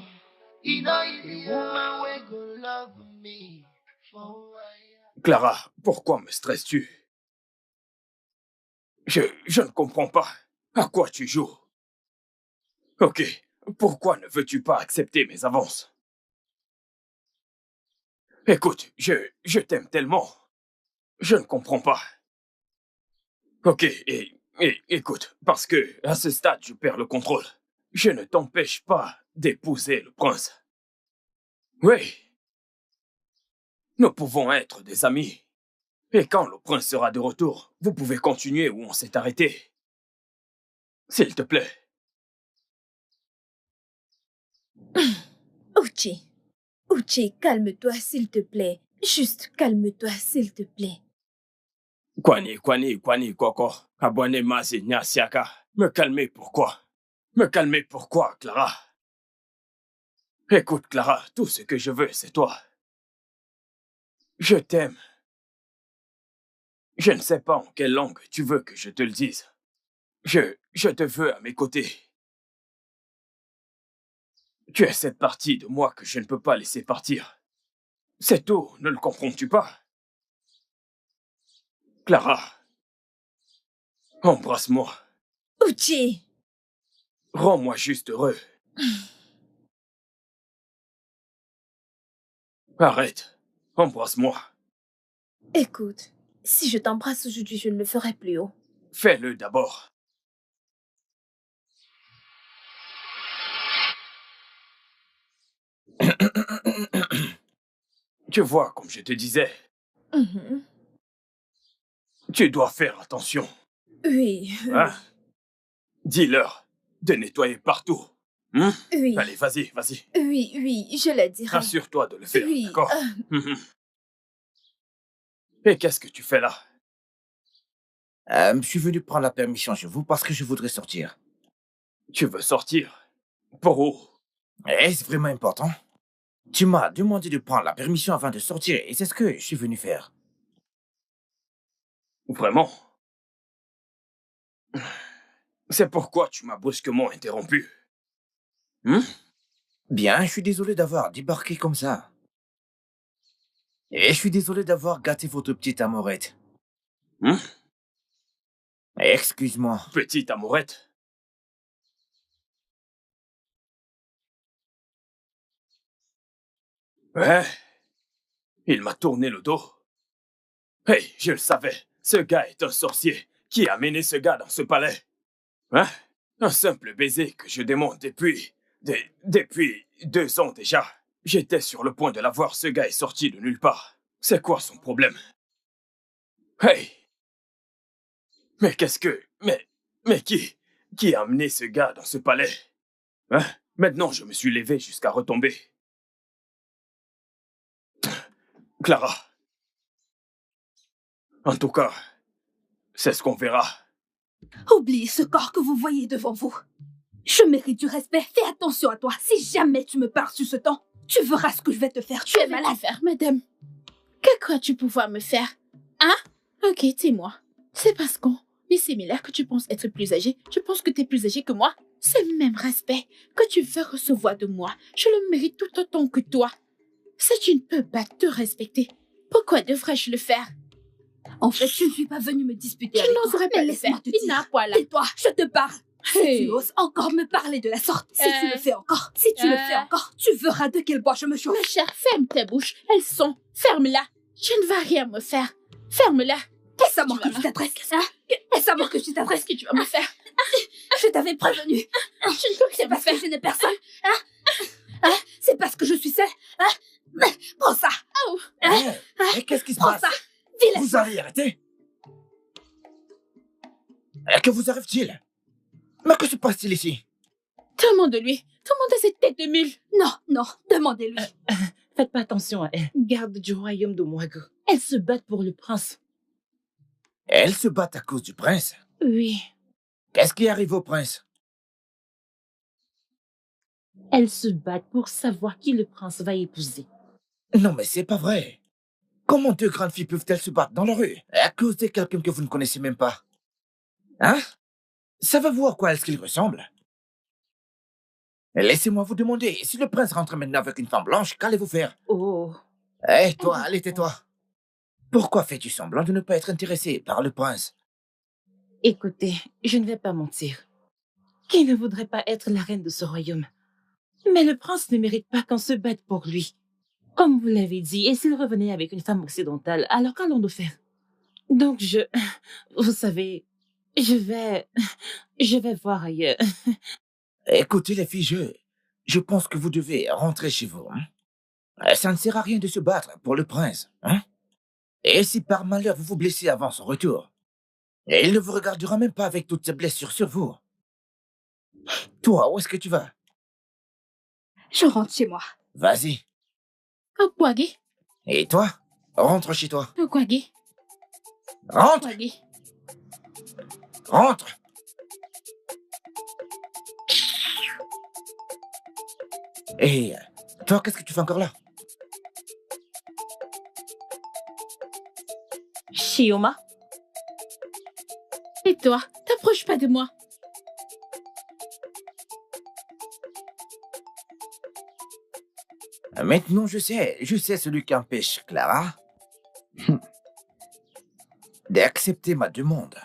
E no easy woman wey go love me for why. Clara, pourquoi me stresses-tu? Je ne comprends pas. À quoi tu joues? Ok, pourquoi ne veux-tu pas accepter mes avances? Écoute, je t'aime tellement. Je ne comprends pas. Ok, et écoute, parce que à ce stade, je perds le contrôle. Je ne t'empêche pas d'épouser le prince. Oui. Nous pouvons être des amis. Et quand le prince sera de retour, vous pouvez continuer où on s'est arrêté. S'il te plaît. Uche, calme-toi, s'il te plaît. Juste calme-toi, s'il te plaît. Kwani, koko. Abonne masi, nyasiaka. Me calmer pourquoi? Me calmer pourquoi, Clara? Écoute, Clara, tout ce que je veux, c'est toi. Je t'aime. Je ne sais pas en quelle langue tu veux que je te le dise. Je te veux à mes côtés. Tu es cette partie de moi que je ne peux pas laisser partir. C'est tout, ne le comprends-tu pas? Clara, embrasse-moi. Uchi! Rends-moi juste heureux. Arrête, embrasse-moi. Écoute, si je t'embrasse aujourd'hui, je ne le ferai plus haut. Fais-le d'abord. Tu vois, comme je te disais, tu dois faire attention. Oui. Hein? Dis-leur de nettoyer partout. Oui. Allez, vas-y, vas-y. Oui, oui, je le dirai. Assure-toi de le faire, Oui. d'accord? Et qu'est-ce que tu fais là? Je suis venu prendre la permission chez vous parce que je voudrais sortir. Tu veux sortir? Pour où? Est-ce vraiment important? Tu m'as demandé de prendre la permission avant de sortir et c'est ce que je suis venu faire. Vraiment? C'est pourquoi tu m'as brusquement interrompu. Bien, je suis désolé d'avoir débarqué comme ça. Et je suis désolé d'avoir gâté votre petite amourette. Excuse-moi. Petite amourette? Ouais. Il m'a tourné le dos. Hey, je le savais. Ce gars est un sorcier. Qui a mené ce gars dans ce palais? Hein? Un simple baiser que je démonte depuis 2 ans déjà. J'étais sur le point de l'avoir. Ce gars est sorti de nulle part. C'est quoi son problème? Hey! Mais qu'est-ce que... Mais qui a amené ce gars dans ce palais? Hein? Maintenant, je me suis levé jusqu'à retomber. Clara. En tout cas, c'est ce qu'on verra. Oubliez ce corps que vous voyez devant vous. Je mérite du respect. Fais attention à toi. Si jamais tu me parles sur ce temps, tu verras ce que je vais te faire. Tu es malade. Faire, madame. Que crois-tu pouvoir me faire? Hein? Ok, dis-moi. C'est parce qu'on est similaire que tu penses être plus âgé. Tu penses que tu es plus âgé que moi? C'est le même respect que tu veux recevoir de moi. Je le mérite tout autant que toi. Si tu ne peux pas te respecter, pourquoi devrais-je le faire? En fait, je ne suis pas venue me disputer avec toi. Je n'oserais pas le faire. Il n'a pas là. Tais-toi, je te parle. Si tu oses encore me parler de la sorte, si tu le fais encore, tu verras de quel bois je me chauffe. Ma chère, ferme tes bouches. Elles sont. Ferme-la. Je ne vais rien me faire. Ferme-la. Est-ce à moi que tu t'adresses? Est-ce à moi que tu t'adresses? Qu'est-ce que tu vas me faire? Je t'avais prévenu. Je ne peux C'est parce que je n'ai personne. C'est parce que je suis seule. Prends ça. Mais qu'est-ce qui se Prends passe? ça. Vous allez arrêter? Que vous arrive-t-il? Mais que se passe-t-il ici? Demande-lui. Demande à cette tête de mule. Non, demandez-lui. Faites pas attention à elle. Garde du royaume de Mwago. Elles se battent pour le prince. Elles se battent à cause du prince? Oui. Qu'est-ce qui arrive au prince? Elles se battent pour savoir qui le prince va épouser. Non, mais c'est pas vrai. Comment 2 grandes filles peuvent-elles se battre dans la rue à cause de quelqu'un que vous ne connaissez même pas? Hein? Savez-vous à quoi est-ce qu'il ressemble? Laissez-moi vous demander, si le prince rentre maintenant avec une femme blanche, qu'allez-vous faire? Oh. Hé, toi, allez, tais-toi. Pourquoi fais-tu semblant de ne pas être intéressé par le prince? Écoutez, je ne vais pas mentir. Qui ne voudrait pas être la reine de ce royaume? Mais le prince ne mérite pas qu'on se batte pour lui. Comme vous l'avez dit, et s'il revenait avec une femme occidentale, alors qu'allons-nous faire? Donc vous savez, je vais voir ailleurs. Écoutez, les filles, je pense que vous devez rentrer chez vous. Hein? Ça ne sert à rien de se battre pour le prince. Hein? Et si par malheur vous vous blessez avant son retour, il ne vous regardera même pas avec toutes ces blessures sur vous. Toi, où est-ce que tu vas? Je rentre chez moi. Vas-y. Okwagi. Et toi? Rentre chez toi. Okwagi. Rentre! Okwagi. Rentre! Et toi, qu'est-ce que tu fais encore là? Shioma? Et toi, t'approches pas de moi. Maintenant, je sais celui qui empêche Clara d'accepter ma demande.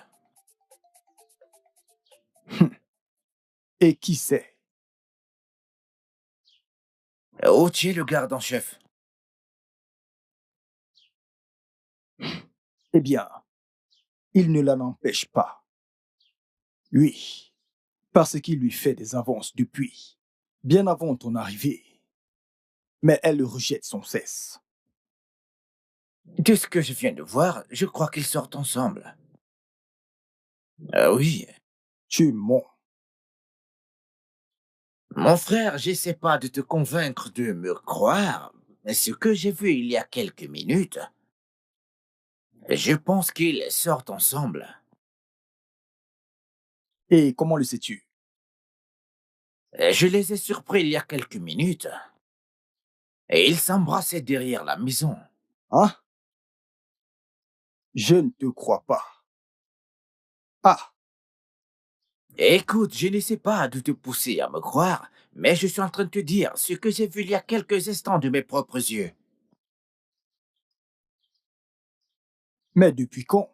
Et qui c'est? Otier, le garde en chef. Eh bien, il ne l'en empêche pas. Oui, parce qu'il lui fait des avances depuis, bien avant ton arrivée. Mais elle le rejette sans cesse. De ce que je viens de voir, je crois qu'ils sortent ensemble. Oui. Tu mens. Mon frère, j'essaie pas de te convaincre de me croire, mais ce que j'ai vu il y a quelques minutes, je pense qu'ils sortent ensemble. Et comment le sais-tu? Je les ai surpris il y a quelques minutes. Et ils s'embrassaient derrière la maison. Hein? Je ne te crois pas. Ah! Écoute, je n'essaie pas de te pousser à me croire, mais je suis en train de te dire ce que j'ai vu il y a quelques instants de mes propres yeux. Mais depuis quand?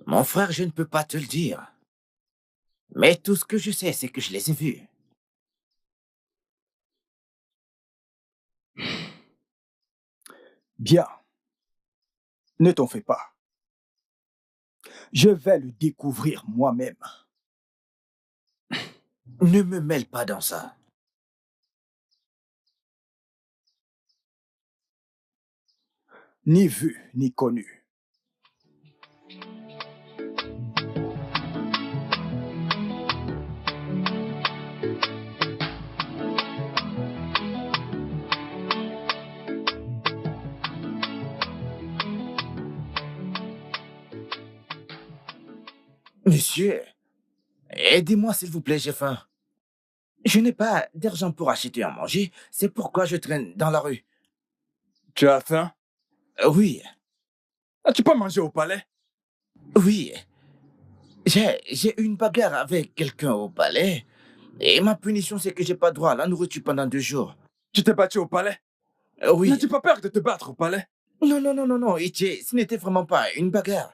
Mon frère, je ne peux pas te le dire. Mais tout ce que je sais, c'est que je les ai vus. Bien. Ne t'en fais pas. Je vais le découvrir moi-même. Ne me mêle pas dans ça. Ni vu, ni connu. Monsieur, aidez-moi s'il vous plaît, j'ai faim. Je n'ai pas d'argent pour acheter à manger, c'est pourquoi je traîne dans la rue. Tu as faim? Oui. As-tu pas mangé au palais? Oui. J'ai eu une bagarre avec quelqu'un au palais, et ma punition c'est que j'ai pas droit à la nourriture pendant 2 jours. Tu t'es battu au palais? Oui. N'as-tu pas peur de te battre au palais? Non, Ichi, ce n'était vraiment pas une bagarre.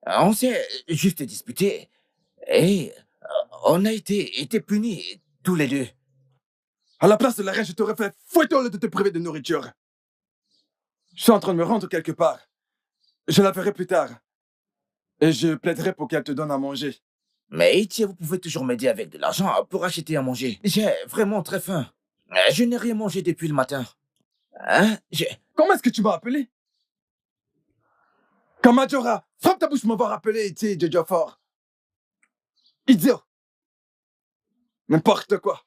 On s'est juste disputé, et on a été punis, tous les deux. À la place de la reine, je t'aurais fait fouetter au lieu de te priver de nourriture. Je suis en train de me rendre quelque part. Je la verrai plus tard. Et je plaiderai pour qu'elle te donne à manger. Mais Ichi, vous pouvez toujours m'aider avec de l'argent pour acheter à manger. J'ai vraiment très faim. Je n'ai rien mangé depuis le matin. Hein? Comment est-ce que tu m'as appelé? Quand Majora, frappe ta bouche m'avoir appelé Ichi Jojofor. Idiot. N'importe quoi.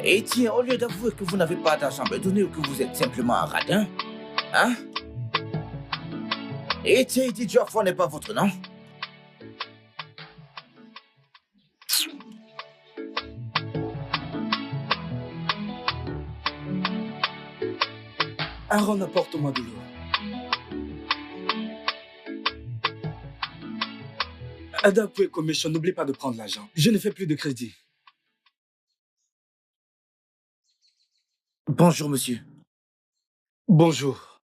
Et tiens, au lieu d'avouer que vous n'avez pas d'argent à me donner ou que vous êtes simplement un radin, hein? Et tiens, Eddie Geoffroy n'est pas votre nom? Aaron, apporte-moi de l'eau. Ada Commission, n'oublie pas de prendre l'argent. Je ne fais plus de crédit. Bonjour, monsieur. Bonjour.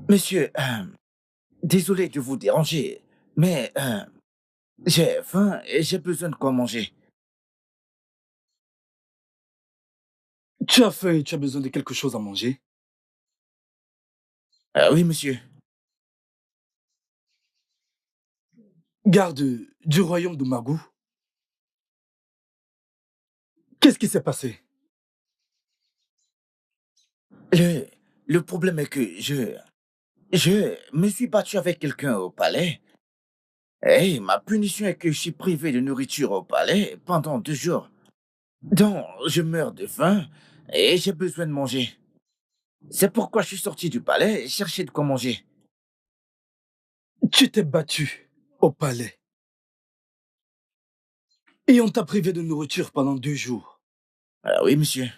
Monsieur, désolé de vous déranger, mais j'ai faim et j'ai besoin de quoi manger. Tu as faim et tu as besoin de quelque chose à manger? Oui, monsieur. Garde du royaume de Magou. Qu'est-ce qui s'est passé? Le problème est que je me suis battu avec quelqu'un au palais. Et ma punition est que je suis privé de nourriture au palais pendant 2 jours. Donc, je meurs de faim et j'ai besoin de manger. C'est pourquoi je suis sorti du palais et chercher de quoi manger. Tu t'es battu au palais. Et on t'a privé de nourriture pendant 2 jours. Oui, monsieur.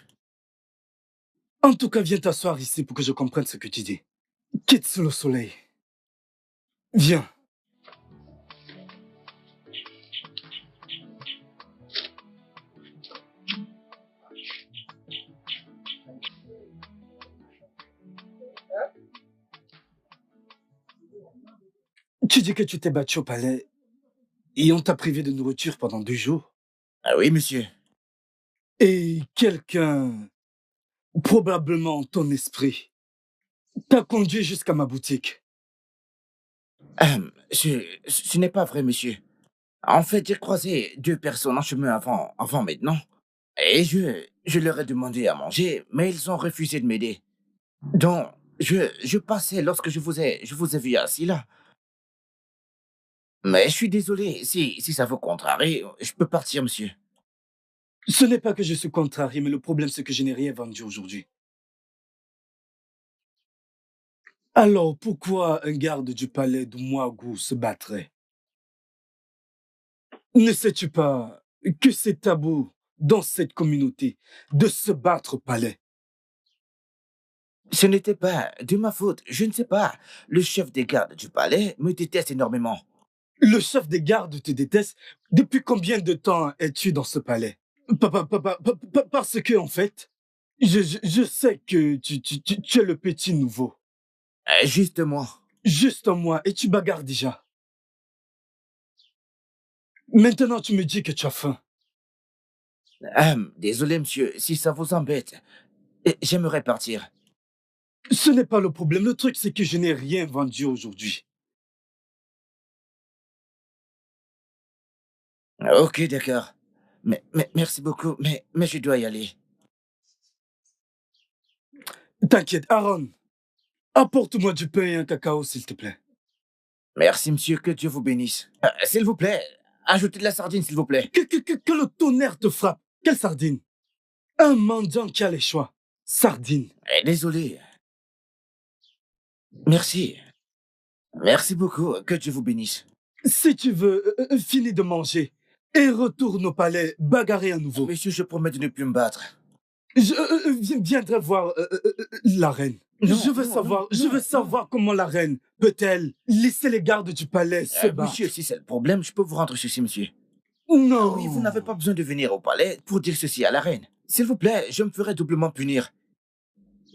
En tout cas, viens t'asseoir ici pour que je comprenne ce que tu dis. Quitte sous le soleil. Viens. Tu dis que tu t'es battu au palais et on t'a privé de nourriture pendant 2 jours. Ah oui, monsieur. Et quelqu'un, probablement ton esprit, t'a conduit jusqu'à ma boutique. Ce n'est pas vrai, monsieur. En fait, j'ai croisé 2 personnes en chemin avant maintenant. Et je leur ai demandé à manger, mais ils ont refusé de m'aider. Donc, je passais lorsque je vous ai vu assis là. Mais je suis désolé, si ça vous contrarie, je peux partir, monsieur. Ce n'est pas que je suis contrarié, mais le problème c'est que je n'ai rien vendu aujourd'hui. Alors, pourquoi un garde du palais de Mouagou se battrait? Ne sais-tu pas que c'est tabou dans cette communauté de se battre au palais? Ce n'était pas de ma faute, je ne sais pas. Le chef des gardes du palais me déteste énormément. Le chef des gardes te déteste? Depuis combien de temps es-tu dans ce palais? Parce que, en fait, je sais que tu es le petit nouveau. Juste moi. Juste moi, et tu bagarres déjà. Maintenant, tu me dis que tu as faim. Désolé, monsieur, si ça vous embête, j'aimerais partir. Ce n'est pas le problème. Le truc, c'est que je n'ai rien vendu aujourd'hui. Ok, d'accord. Mais merci beaucoup, mais je dois y aller. T'inquiète, Aaron. Apporte-moi du pain et un cacao, s'il te plaît. Merci, monsieur, que Dieu vous bénisse. S'il vous plaît, ajoutez de la sardine, s'il vous plaît. Que le tonnerre te frappe. Quelle sardine? Un mendiant qui a les choix. Sardine. Désolé. Merci. Merci beaucoup, que Dieu vous bénisse. Si tu veux, finis de manger et retourne au palais, bagarrer à nouveau. Monsieur, je promets de ne plus me battre. Je viendrai voir la reine. Je veux savoir comment la reine peut-elle laisser les gardes du palais se battre. Monsieur, si c'est le problème, je peux vous rendre ceci, monsieur. Non. Oui, vous n'avez pas besoin de venir au palais pour dire ceci à la reine. S'il vous plaît, je me ferai doublement punir.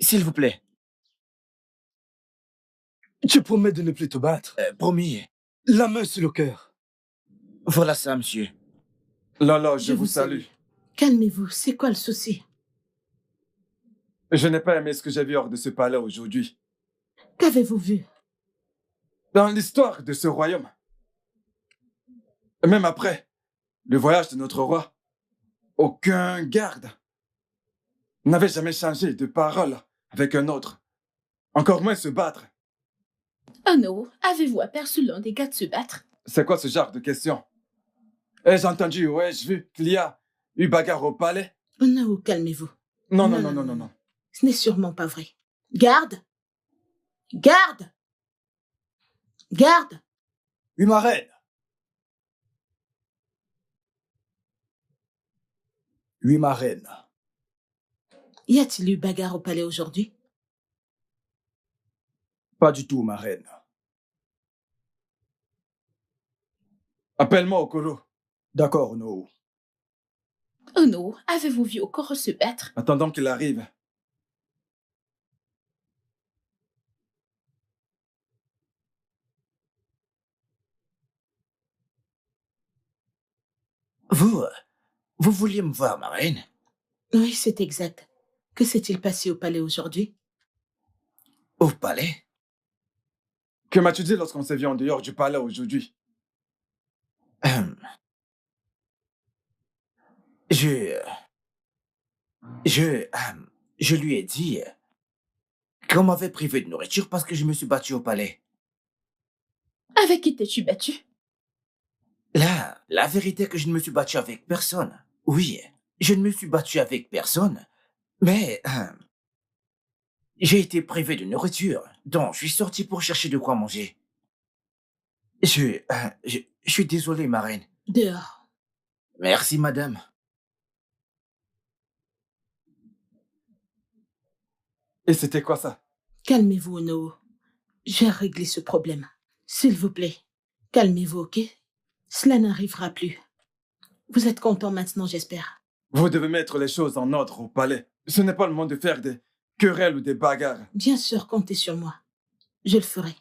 S'il vous plaît. Tu promets de ne plus te battre? Promis. La main sur le cœur. Voilà ça, monsieur. Lolo, je vous salue. Calmez-vous, c'est quoi le souci? Je n'ai pas aimé ce que j'ai vu hors de ce palais aujourd'hui. Qu'avez-vous vu? Dans l'histoire de ce royaume. Et même après le voyage de notre roi, aucun garde n'avait jamais changé de parole avec un autre. Encore moins se battre. Oh non, avez-vous aperçu l'un des gars de se battre? C'est quoi ce genre de question? Ai-je entendu ou ai-je vu qu'il y a eu bagarre au palais? Oh non, calmez-vous. Non. Ce n'est sûrement pas vrai. Garde! Garde! Garde! Oui, ma reine. Oui, ma reine. Y a-t-il eu bagarre au palais aujourd'hui? Pas du tout, ma reine. Appelle-moi Okoro. D'accord, no. Oh non, avez-vous vu Okoro se battre? Attendons qu'il arrive. Vous vouliez me voir, ma reine? Oui, c'est exact. Que s'est-il passé au palais aujourd'hui? Au palais? Que m'as-tu dit lorsqu'on s'est vu en dehors du palais aujourd'hui? Je lui ai dit qu'on m'avait privé de nourriture parce que je me suis battu au palais. Avec qui t'es-tu battu? La vérité est que je ne me suis battu avec personne. Oui, je ne me suis battu avec personne, mais j'ai été privé de nourriture, donc je suis sorti pour chercher de quoi manger. Je suis désolé, ma reine. Dehors. Merci, madame. Et c'était quoi ça? Calmez-vous, Ono. Je vais régler ce problème. S'il vous plaît, calmez-vous, ok? Cela n'arrivera plus. Vous êtes content maintenant, j'espère. Vous devez mettre les choses en ordre au palais. Ce n'est pas le moment de faire des querelles ou des bagarres. Bien sûr, comptez sur moi. Je le ferai.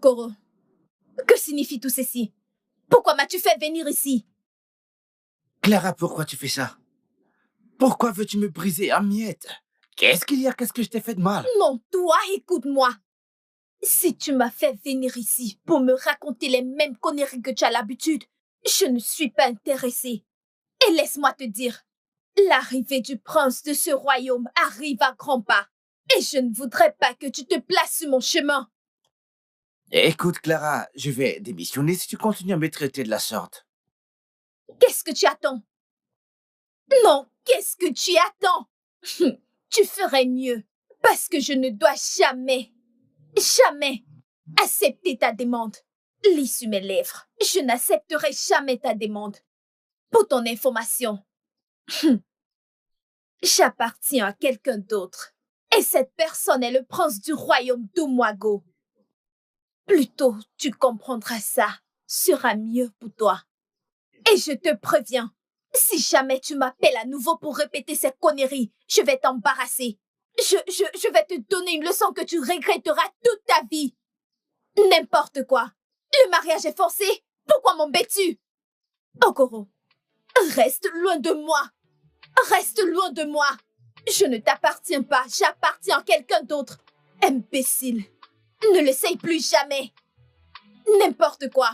Okoro, que signifie tout ceci? Pourquoi m'as-tu fait venir ici? Clara, pourquoi tu fais ça? Pourquoi veux-tu me briser en miettes? Qu'est-ce qu'il y a? Qu'est-ce que je t'ai fait de mal? Non, toi, écoute-moi. Si tu m'as fait venir ici pour me raconter les mêmes conneries que tu as l'habitude, je ne suis pas intéressée. Et laisse-moi te dire, l'arrivée du prince de ce royaume arrive à grands pas. Et je ne voudrais pas que tu te places sur mon chemin. Écoute, Clara, je vais démissionner si tu continues à me traiter de la sorte. Qu'est-ce que tu attends? Non, qu'est-ce que tu attends? Tu ferais mieux, parce que je ne dois jamais accepter ta demande. Lis sur mes lèvres, je n'accepterai jamais ta demande. Pour ton information, j'appartiens à quelqu'un d'autre. Et cette personne est le prince du royaume d'Umwago. Plus tôt tu comprendras ça, sera mieux pour toi. Et je te préviens, si jamais tu m'appelles à nouveau pour répéter ces conneries, je vais t'embarrasser. Je vais te donner une leçon que tu regretteras toute ta vie. N'importe quoi. Le mariage est forcé. Pourquoi m'embêtes-tu? Okoro, reste loin de moi. Reste loin de moi. Je ne t'appartiens pas. J'appartiens à quelqu'un d'autre. Imbécile. Ne l'essaye plus jamais. N'importe quoi.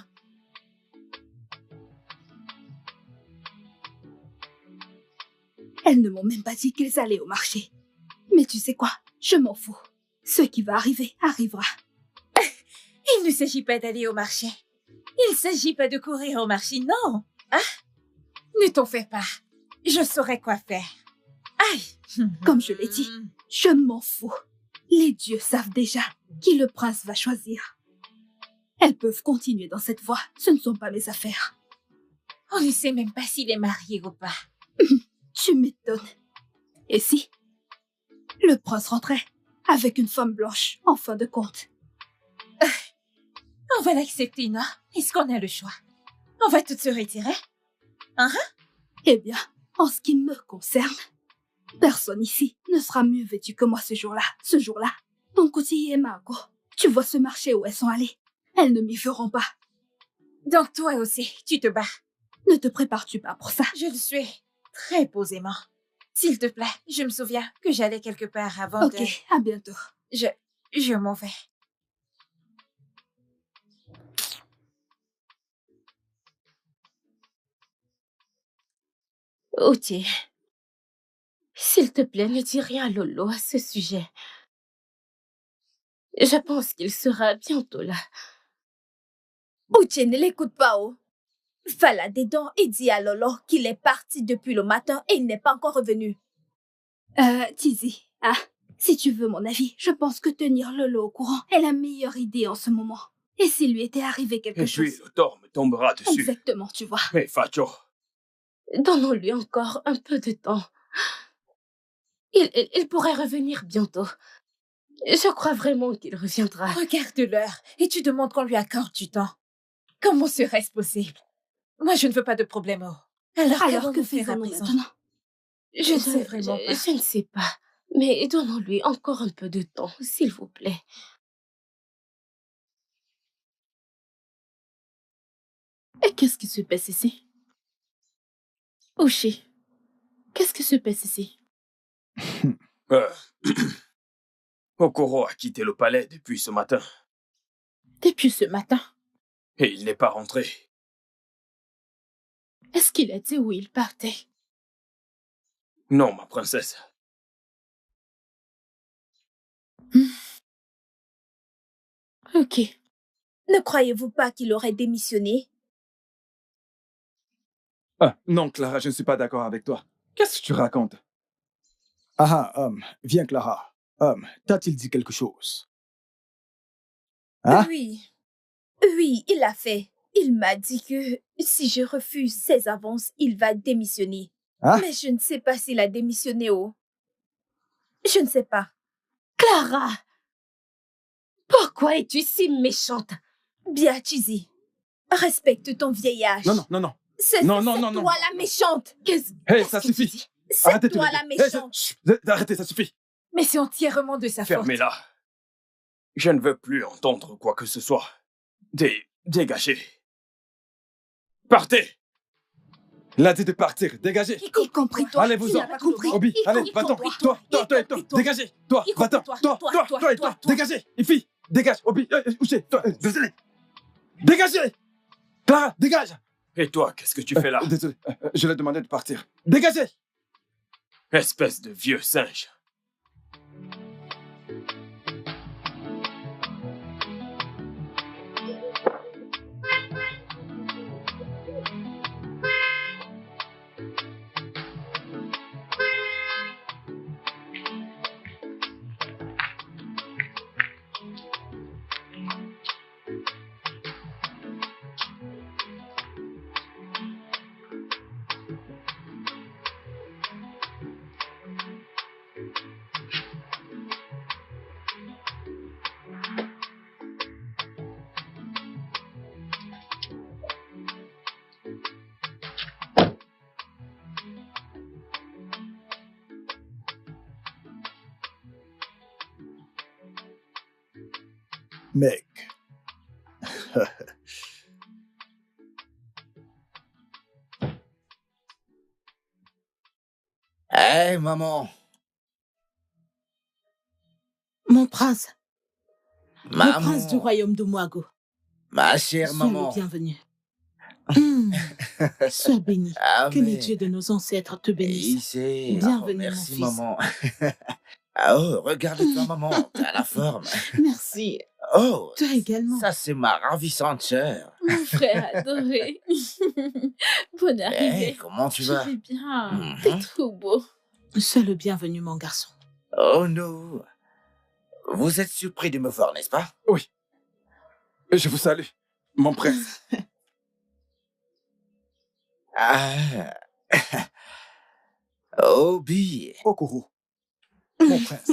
Elles ne m'ont même pas dit qu'ils allaient au marché. Mais tu sais quoi? Je m'en fous. Ce qui va arriver, arrivera. Il ne s'agit pas d'aller au marché. Il ne s'agit pas de courir au marché, non. Hein? Ne t'en fais pas. Je saurai quoi faire. Aïe. Comme je l'ai dit, je m'en fous. Les dieux savent déjà qui le prince va choisir. Elles peuvent continuer dans cette voie. Ce ne sont pas mes affaires. On ne sait même pas s'il est marié ou pas. Tu m'étonnes. Et si le prince rentrait avec une femme blanche, en fin de compte? On va l'accepter, non? Est-ce qu'on a le choix? On va toutes se retirer? Hein? Eh bien, en ce qui me concerne, personne ici ne sera mieux vêtu que moi ce jour-là. Ce jour-là, ton côté et Margot, tu vois ce marché où elles sont allées. Elles ne m'y feront pas. Donc toi aussi, tu te bats. Ne te prépares-tu pas pour ça? Je le suis, très posément. S'il te plaît, je me souviens que j'allais quelque part avant de... Ok, à bientôt. Je m'en vais. Uchi, s'il te plaît, ne dis rien à Lolo à ce sujet. Je pense qu'il sera bientôt là. Uchi, ne l'écoute pas, oh. Va là-dedans et dis à Lolo qu'il est parti depuis le matin et il n'est pas encore revenu. Tizi, si tu veux mon avis, je pense que tenir Lolo au courant est la meilleure idée en ce moment. Et s'il lui était arrivé quelque chose... Et puis le tort me tombera dessus. Exactement, tu vois. Mais Facho... Donnons-lui encore un peu de temps. Il pourrait revenir bientôt. Je crois vraiment qu'il reviendra. Regarde l'heure et tu demandes qu'on lui accorde du temps. Comment serait-ce possible? Moi, je ne veux pas de problème. Alors que faisons-nous maintenant? Je ne sais vraiment pas. Je ne sais pas. Mais donnons-lui encore un peu de temps, s'il vous plaît. Et qu'est-ce qui se passe ici? Oshi, qu'est-ce qui se passe ici? Okoro a quitté le palais depuis ce matin. Depuis ce matin? Et il n'est pas rentré. Est-ce qu'il a dit où il partait? Non, ma princesse. Ok. Ne croyez-vous pas qu'il aurait démissionné? Non, Clara, je ne suis pas d'accord avec toi. Qu'est-ce que tu racontes? Viens, Clara. T'a-t-il dit quelque chose? Oui, il l'a fait. Il m'a dit que si je refuse ses avances, il va démissionner. Mais je ne sais pas s'il a démissionné ou... Je ne sais pas. Clara! Pourquoi es-tu si méchante? Bien, Tizi. Respecte ton vieil âge. Non. C'est toi la méchante. Hey, ça suffit. C'est toi la méchante. Arrêtez, ça suffit. Mais c'est entièrement de sa faute. Fermez-la. Je ne veux plus entendre quoi que ce soit. Dégagez. Partez. Il a dit de partir. Dégagez. Y compris toi. Allez-vous-en. compris. Obi, allez, va-t'en. Toi, dégagez. Toi, va-t'en. Toi, dégagez. Et fille, dégage. Obi, Uche, toi, désolé. Dégagez. Clara, dégage. Et toi, qu'est-ce que tu fais là? Désolé, je l'ai demandé de partir. Dégagez. Espèce de vieux singe. Mec. Hé, maman. Mon prince. Maman. Le prince du royaume de Moago. Ma chère Sois maman. le bienvenu. Sois béni. Amen. Que les dieux de nos ancêtres te bénissent. Bienvenue, Merci, mon fils. maman. Oh, regarde-toi, maman. T'as la forme. Merci. Oh, Toi également. ça, c'est ma ravissante sœur. Mon frère adoré. Bonne arrivée. Hey, comment tu vas? Je vais bien. Mhm. T'es trop beau. Sois le bienvenu, mon garçon. Oh non. Vous êtes surpris de me voir, n'est-ce pas? Oui. Je vous salue, mon prince. Ah. Obi. Okoro. Mon prince.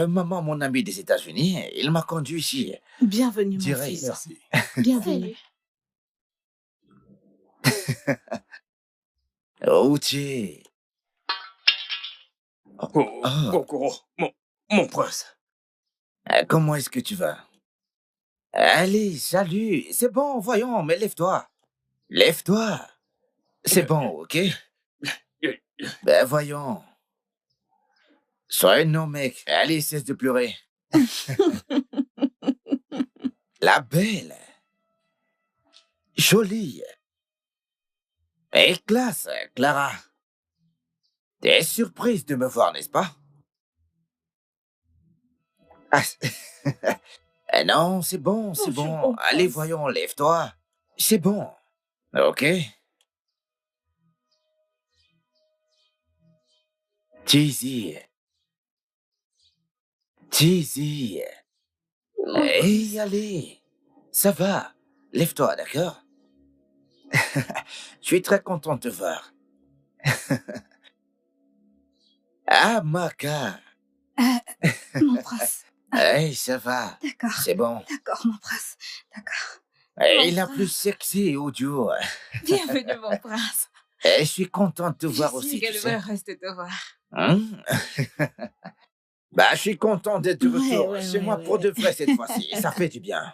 Maman, mon ami des États-Unis, il m'a conduit ici. Bienvenue, mon Direct. fils. Merci. Bienvenue. Outi. Oh, Okoro, mon prince. Comment est-ce que tu vas? Allez, salut. C'est bon, voyons, mais lève-toi. Lève-toi. C'est bon, ok? Ben voyons. Sois un homme, mec. Allez, cesse de pleurer. La belle. Jolie. Et classe, Clara. T'es surprise de me voir, n'est-ce pas? Ah, non, c'est bon, c'est bon. Allez, voyons, lève-toi. C'est bon. Ok? Cheesy. Cheesy. Hey, allez. Ça va. Lève-toi, d'accord? Je suis très content de te voir. Ah, Maka. Mon prince. Hey, ça va. D'accord. C'est bon. D'accord, mon prince. D'accord. Hey, la plus sexy audio. Bienvenue, mon prince. Et je suis content de te voir Je aussi, suis tu également sais. heureuse de te voir. Hein? Bah, je suis content d'être de retour Ouais, chez ouais, moi ouais, pour de vrai cette fois-ci. Ça fait du bien.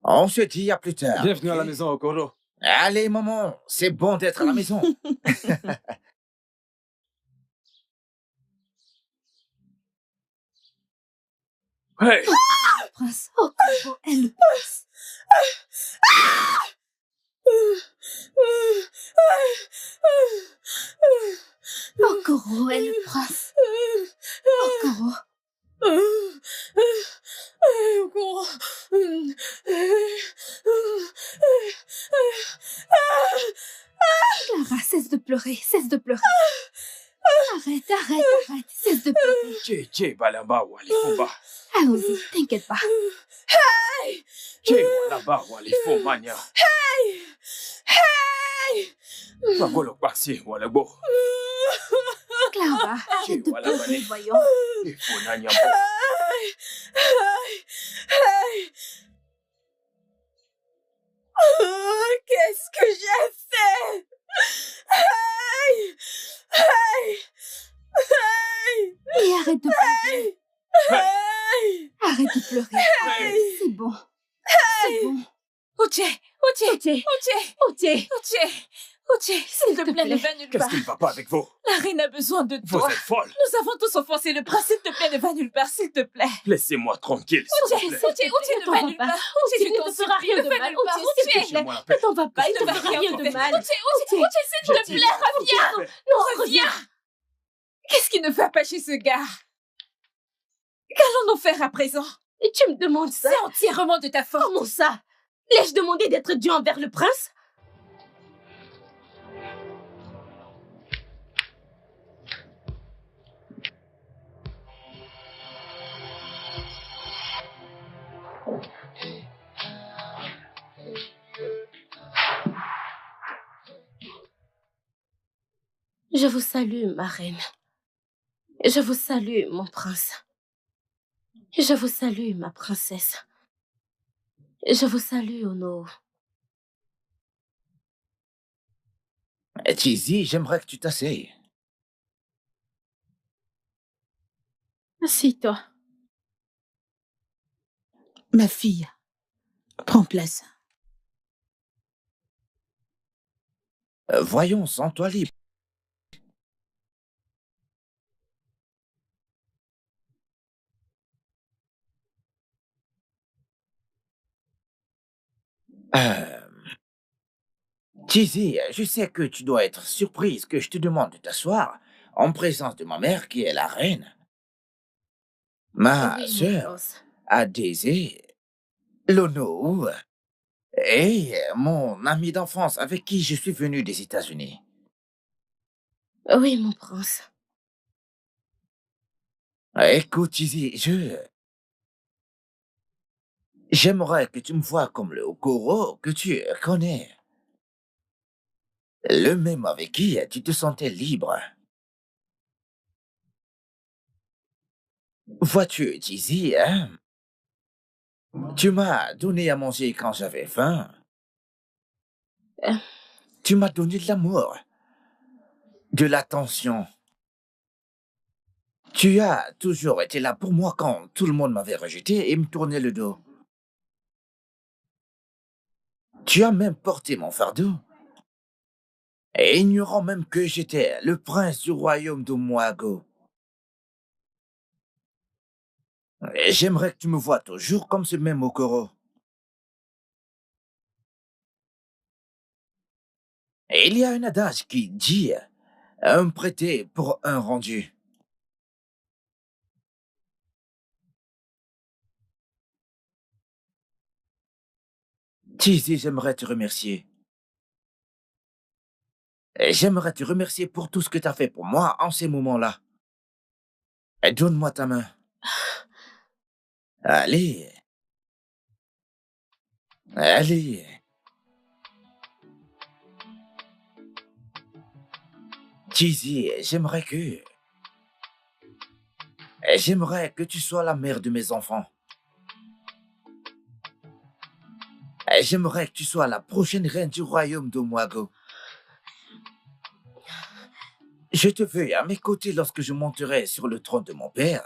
On se dit à plus tard. Bienvenue à la ok? maison, Okoro. Allez, maman, c'est bon d'être à la maison. Hey, Prince. Oh, comment elle passe. Okoro est le prince. Okoro. Clara, cesse de pleurer, cesse de pleurer. Arrête, arrête, arrête, cesse de pleurer. Che balamba wali fumba. Allons-y, t'inquiète pas. Che walaba wali fumanya. Magolo kwasi walabo. Clara, arrête de Voilà, pleurer, allez. voyons. Ifunanya. Qu'est-ce que j'ai fait? Et arrête de pleurer. Arrête, Arrête de pleurer. C'est bon. C'est bon. Uche, s'il te plaît, ne va nulle Qu'est-ce part. qui ne va pas avec vous? La reine a besoin de Vous toi. êtes folle. Nous avons tous offensé le prince. S'il te plaît, ne va nulle part, s'il te plaît. Laissez-moi tranquille, s'il vous plaît. Uche, ne va nulle part. Uche, je t'en supplie, rien de ne va mal. nulle part. Uche, s'il te plaît. Laissez-moi la paix. Ne t'en va pas, il Ne ne va fera rien rien te de faire. mal. Uche, s'il te plaît, reviens. Non, Reviens. Qu'est-ce qui ne va pas chez ce gars? Qu'allons-nous faire à présent? Et tu me demandes ça? C'est entièrement de ta faute. Comment ça? L'ai-je demandé d'être dû envers le prince? Je vous salue, ma reine. Je vous salue, mon prince. Je vous salue, ma princesse. Je vous salue, Ono. Cheesy, j'aimerais que tu t'asseyes. Assieds-toi. Ma fille, prends place. Voyons, sens-toi libre. Cheesy, je sais que tu dois être surprise que je te demande de t'asseoir en présence de ma mère qui est la reine. Ma Oui, mon sœur prince. a Daisy, Lono et mon ami d'enfance avec qui je suis venu des États-Unis. Oui, mon prince. Écoute, Cheesy, j'aimerais que tu me vois comme le Okoro que tu connais. Le même avec qui tu te sentais libre. Vois-tu, Cheesy, hein? Tu m'as donné à manger quand j'avais faim. Tu m'as donné de l'amour, de l'attention. Tu as toujours été là pour moi quand tout le monde m'avait rejeté et me tournait le dos. Tu as même porté mon fardeau. Et ignorant même que j'étais le prince du royaume de Moago. Et j'aimerais que tu me vois toujours comme ce même Okoro. Et il y a un adage qui dit un prêté pour un rendu. Cheesy, j'aimerais te remercier. Et j'aimerais te remercier pour tout ce que tu as fait pour moi en ces moments-là. Et donne-moi ta main. Allez. Allez. Cheesy, j'aimerais que tu sois la mère de mes enfants. Et j'aimerais que tu sois la prochaine reine du royaume de Moago. Je te veux à mes côtés lorsque je monterai sur le trône de mon père.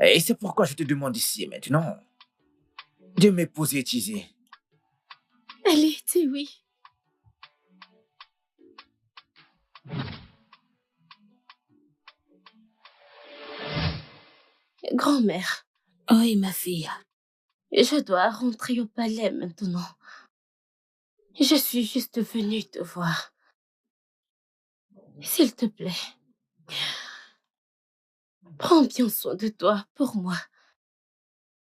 Et c'est pourquoi je te demande ici et maintenant de m'épouser, Cheesy. Allez, oui. Grand-mère. Oui, ma fille. Je dois rentrer au palais maintenant. Je suis juste venue te voir. S'il te plaît, prends bien soin de toi pour moi.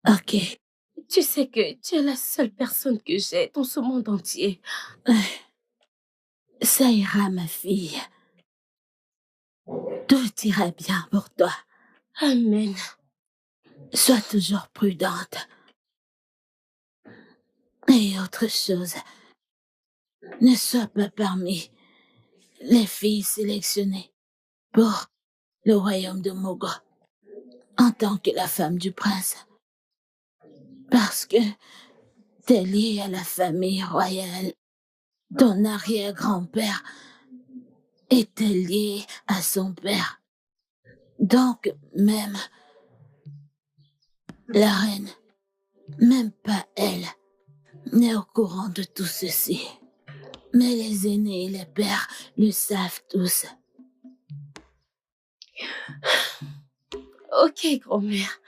Ok. Tu sais que tu es la seule personne que j'ai dans ce monde entier. Ça ira, ma fille. Tout ira bien pour toi. Amen. Sois toujours prudente. Et autre chose, ne sois pas parmi les filles sélectionnées pour le royaume de Mogo en tant que la femme du prince. Parce que t'es liée à la famille royale. Ton arrière-grand-père était lié à son père. Donc, même la reine, même pas elle, n'est au courant de tout ceci. Mais les aînés et les pères le savent tous. Ok, grand-mère.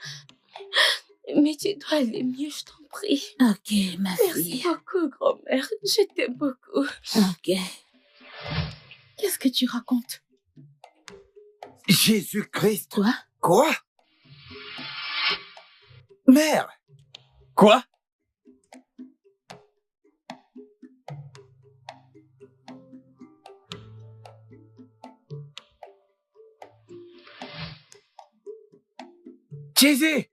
Mais tu dois aller mieux, je t'en prie. Ok, ma Merci fille. beaucoup, grand-mère. Je t'aime beaucoup. Ok. Qu'est-ce que tu racontes? Jésus-Christ. Quoi? Quoi? Mère! Quoi? Jésus!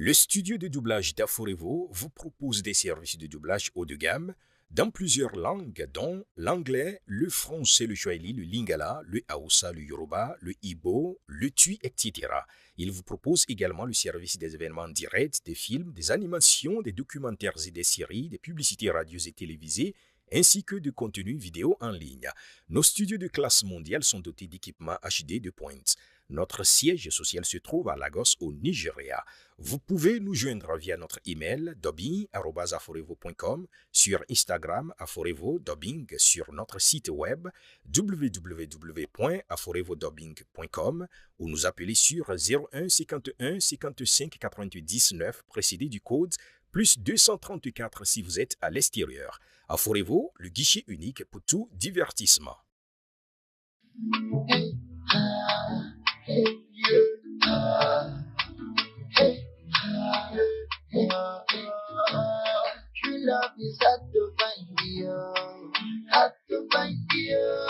Le studio de doublage d'Aforevo vous propose des services de doublage haut de gamme dans plusieurs langues, dont l'anglais, le français, le swahili, le lingala, le hausa, le yoruba, le igbo, le tui, etc. Il vous propose également le service des événements directs, des films, des animations, des documentaires et des séries, des publicités radios et télévisées, ainsi que de contenus vidéo en ligne. Nos studios de classe mondiale sont dotés d'équipements HD de pointe. Notre siège social se trouve à Lagos, au Nigeria. Vous pouvez nous joindre via notre email dubbing@aforevo.com, sur Instagram Aforevo Dubbing, sur notre site web www.aforevodubbing.com ou nous appeler sur 01 51 55 99 précédé du code plus 234 si vous êtes à l'extérieur. Aforevo, le guichet unique pour tout divertissement. True love is hard to find you, hard to find you.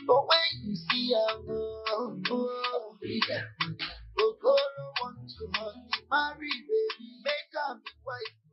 But when you see a girl, oh, girl want to marry, baby, make her be wife.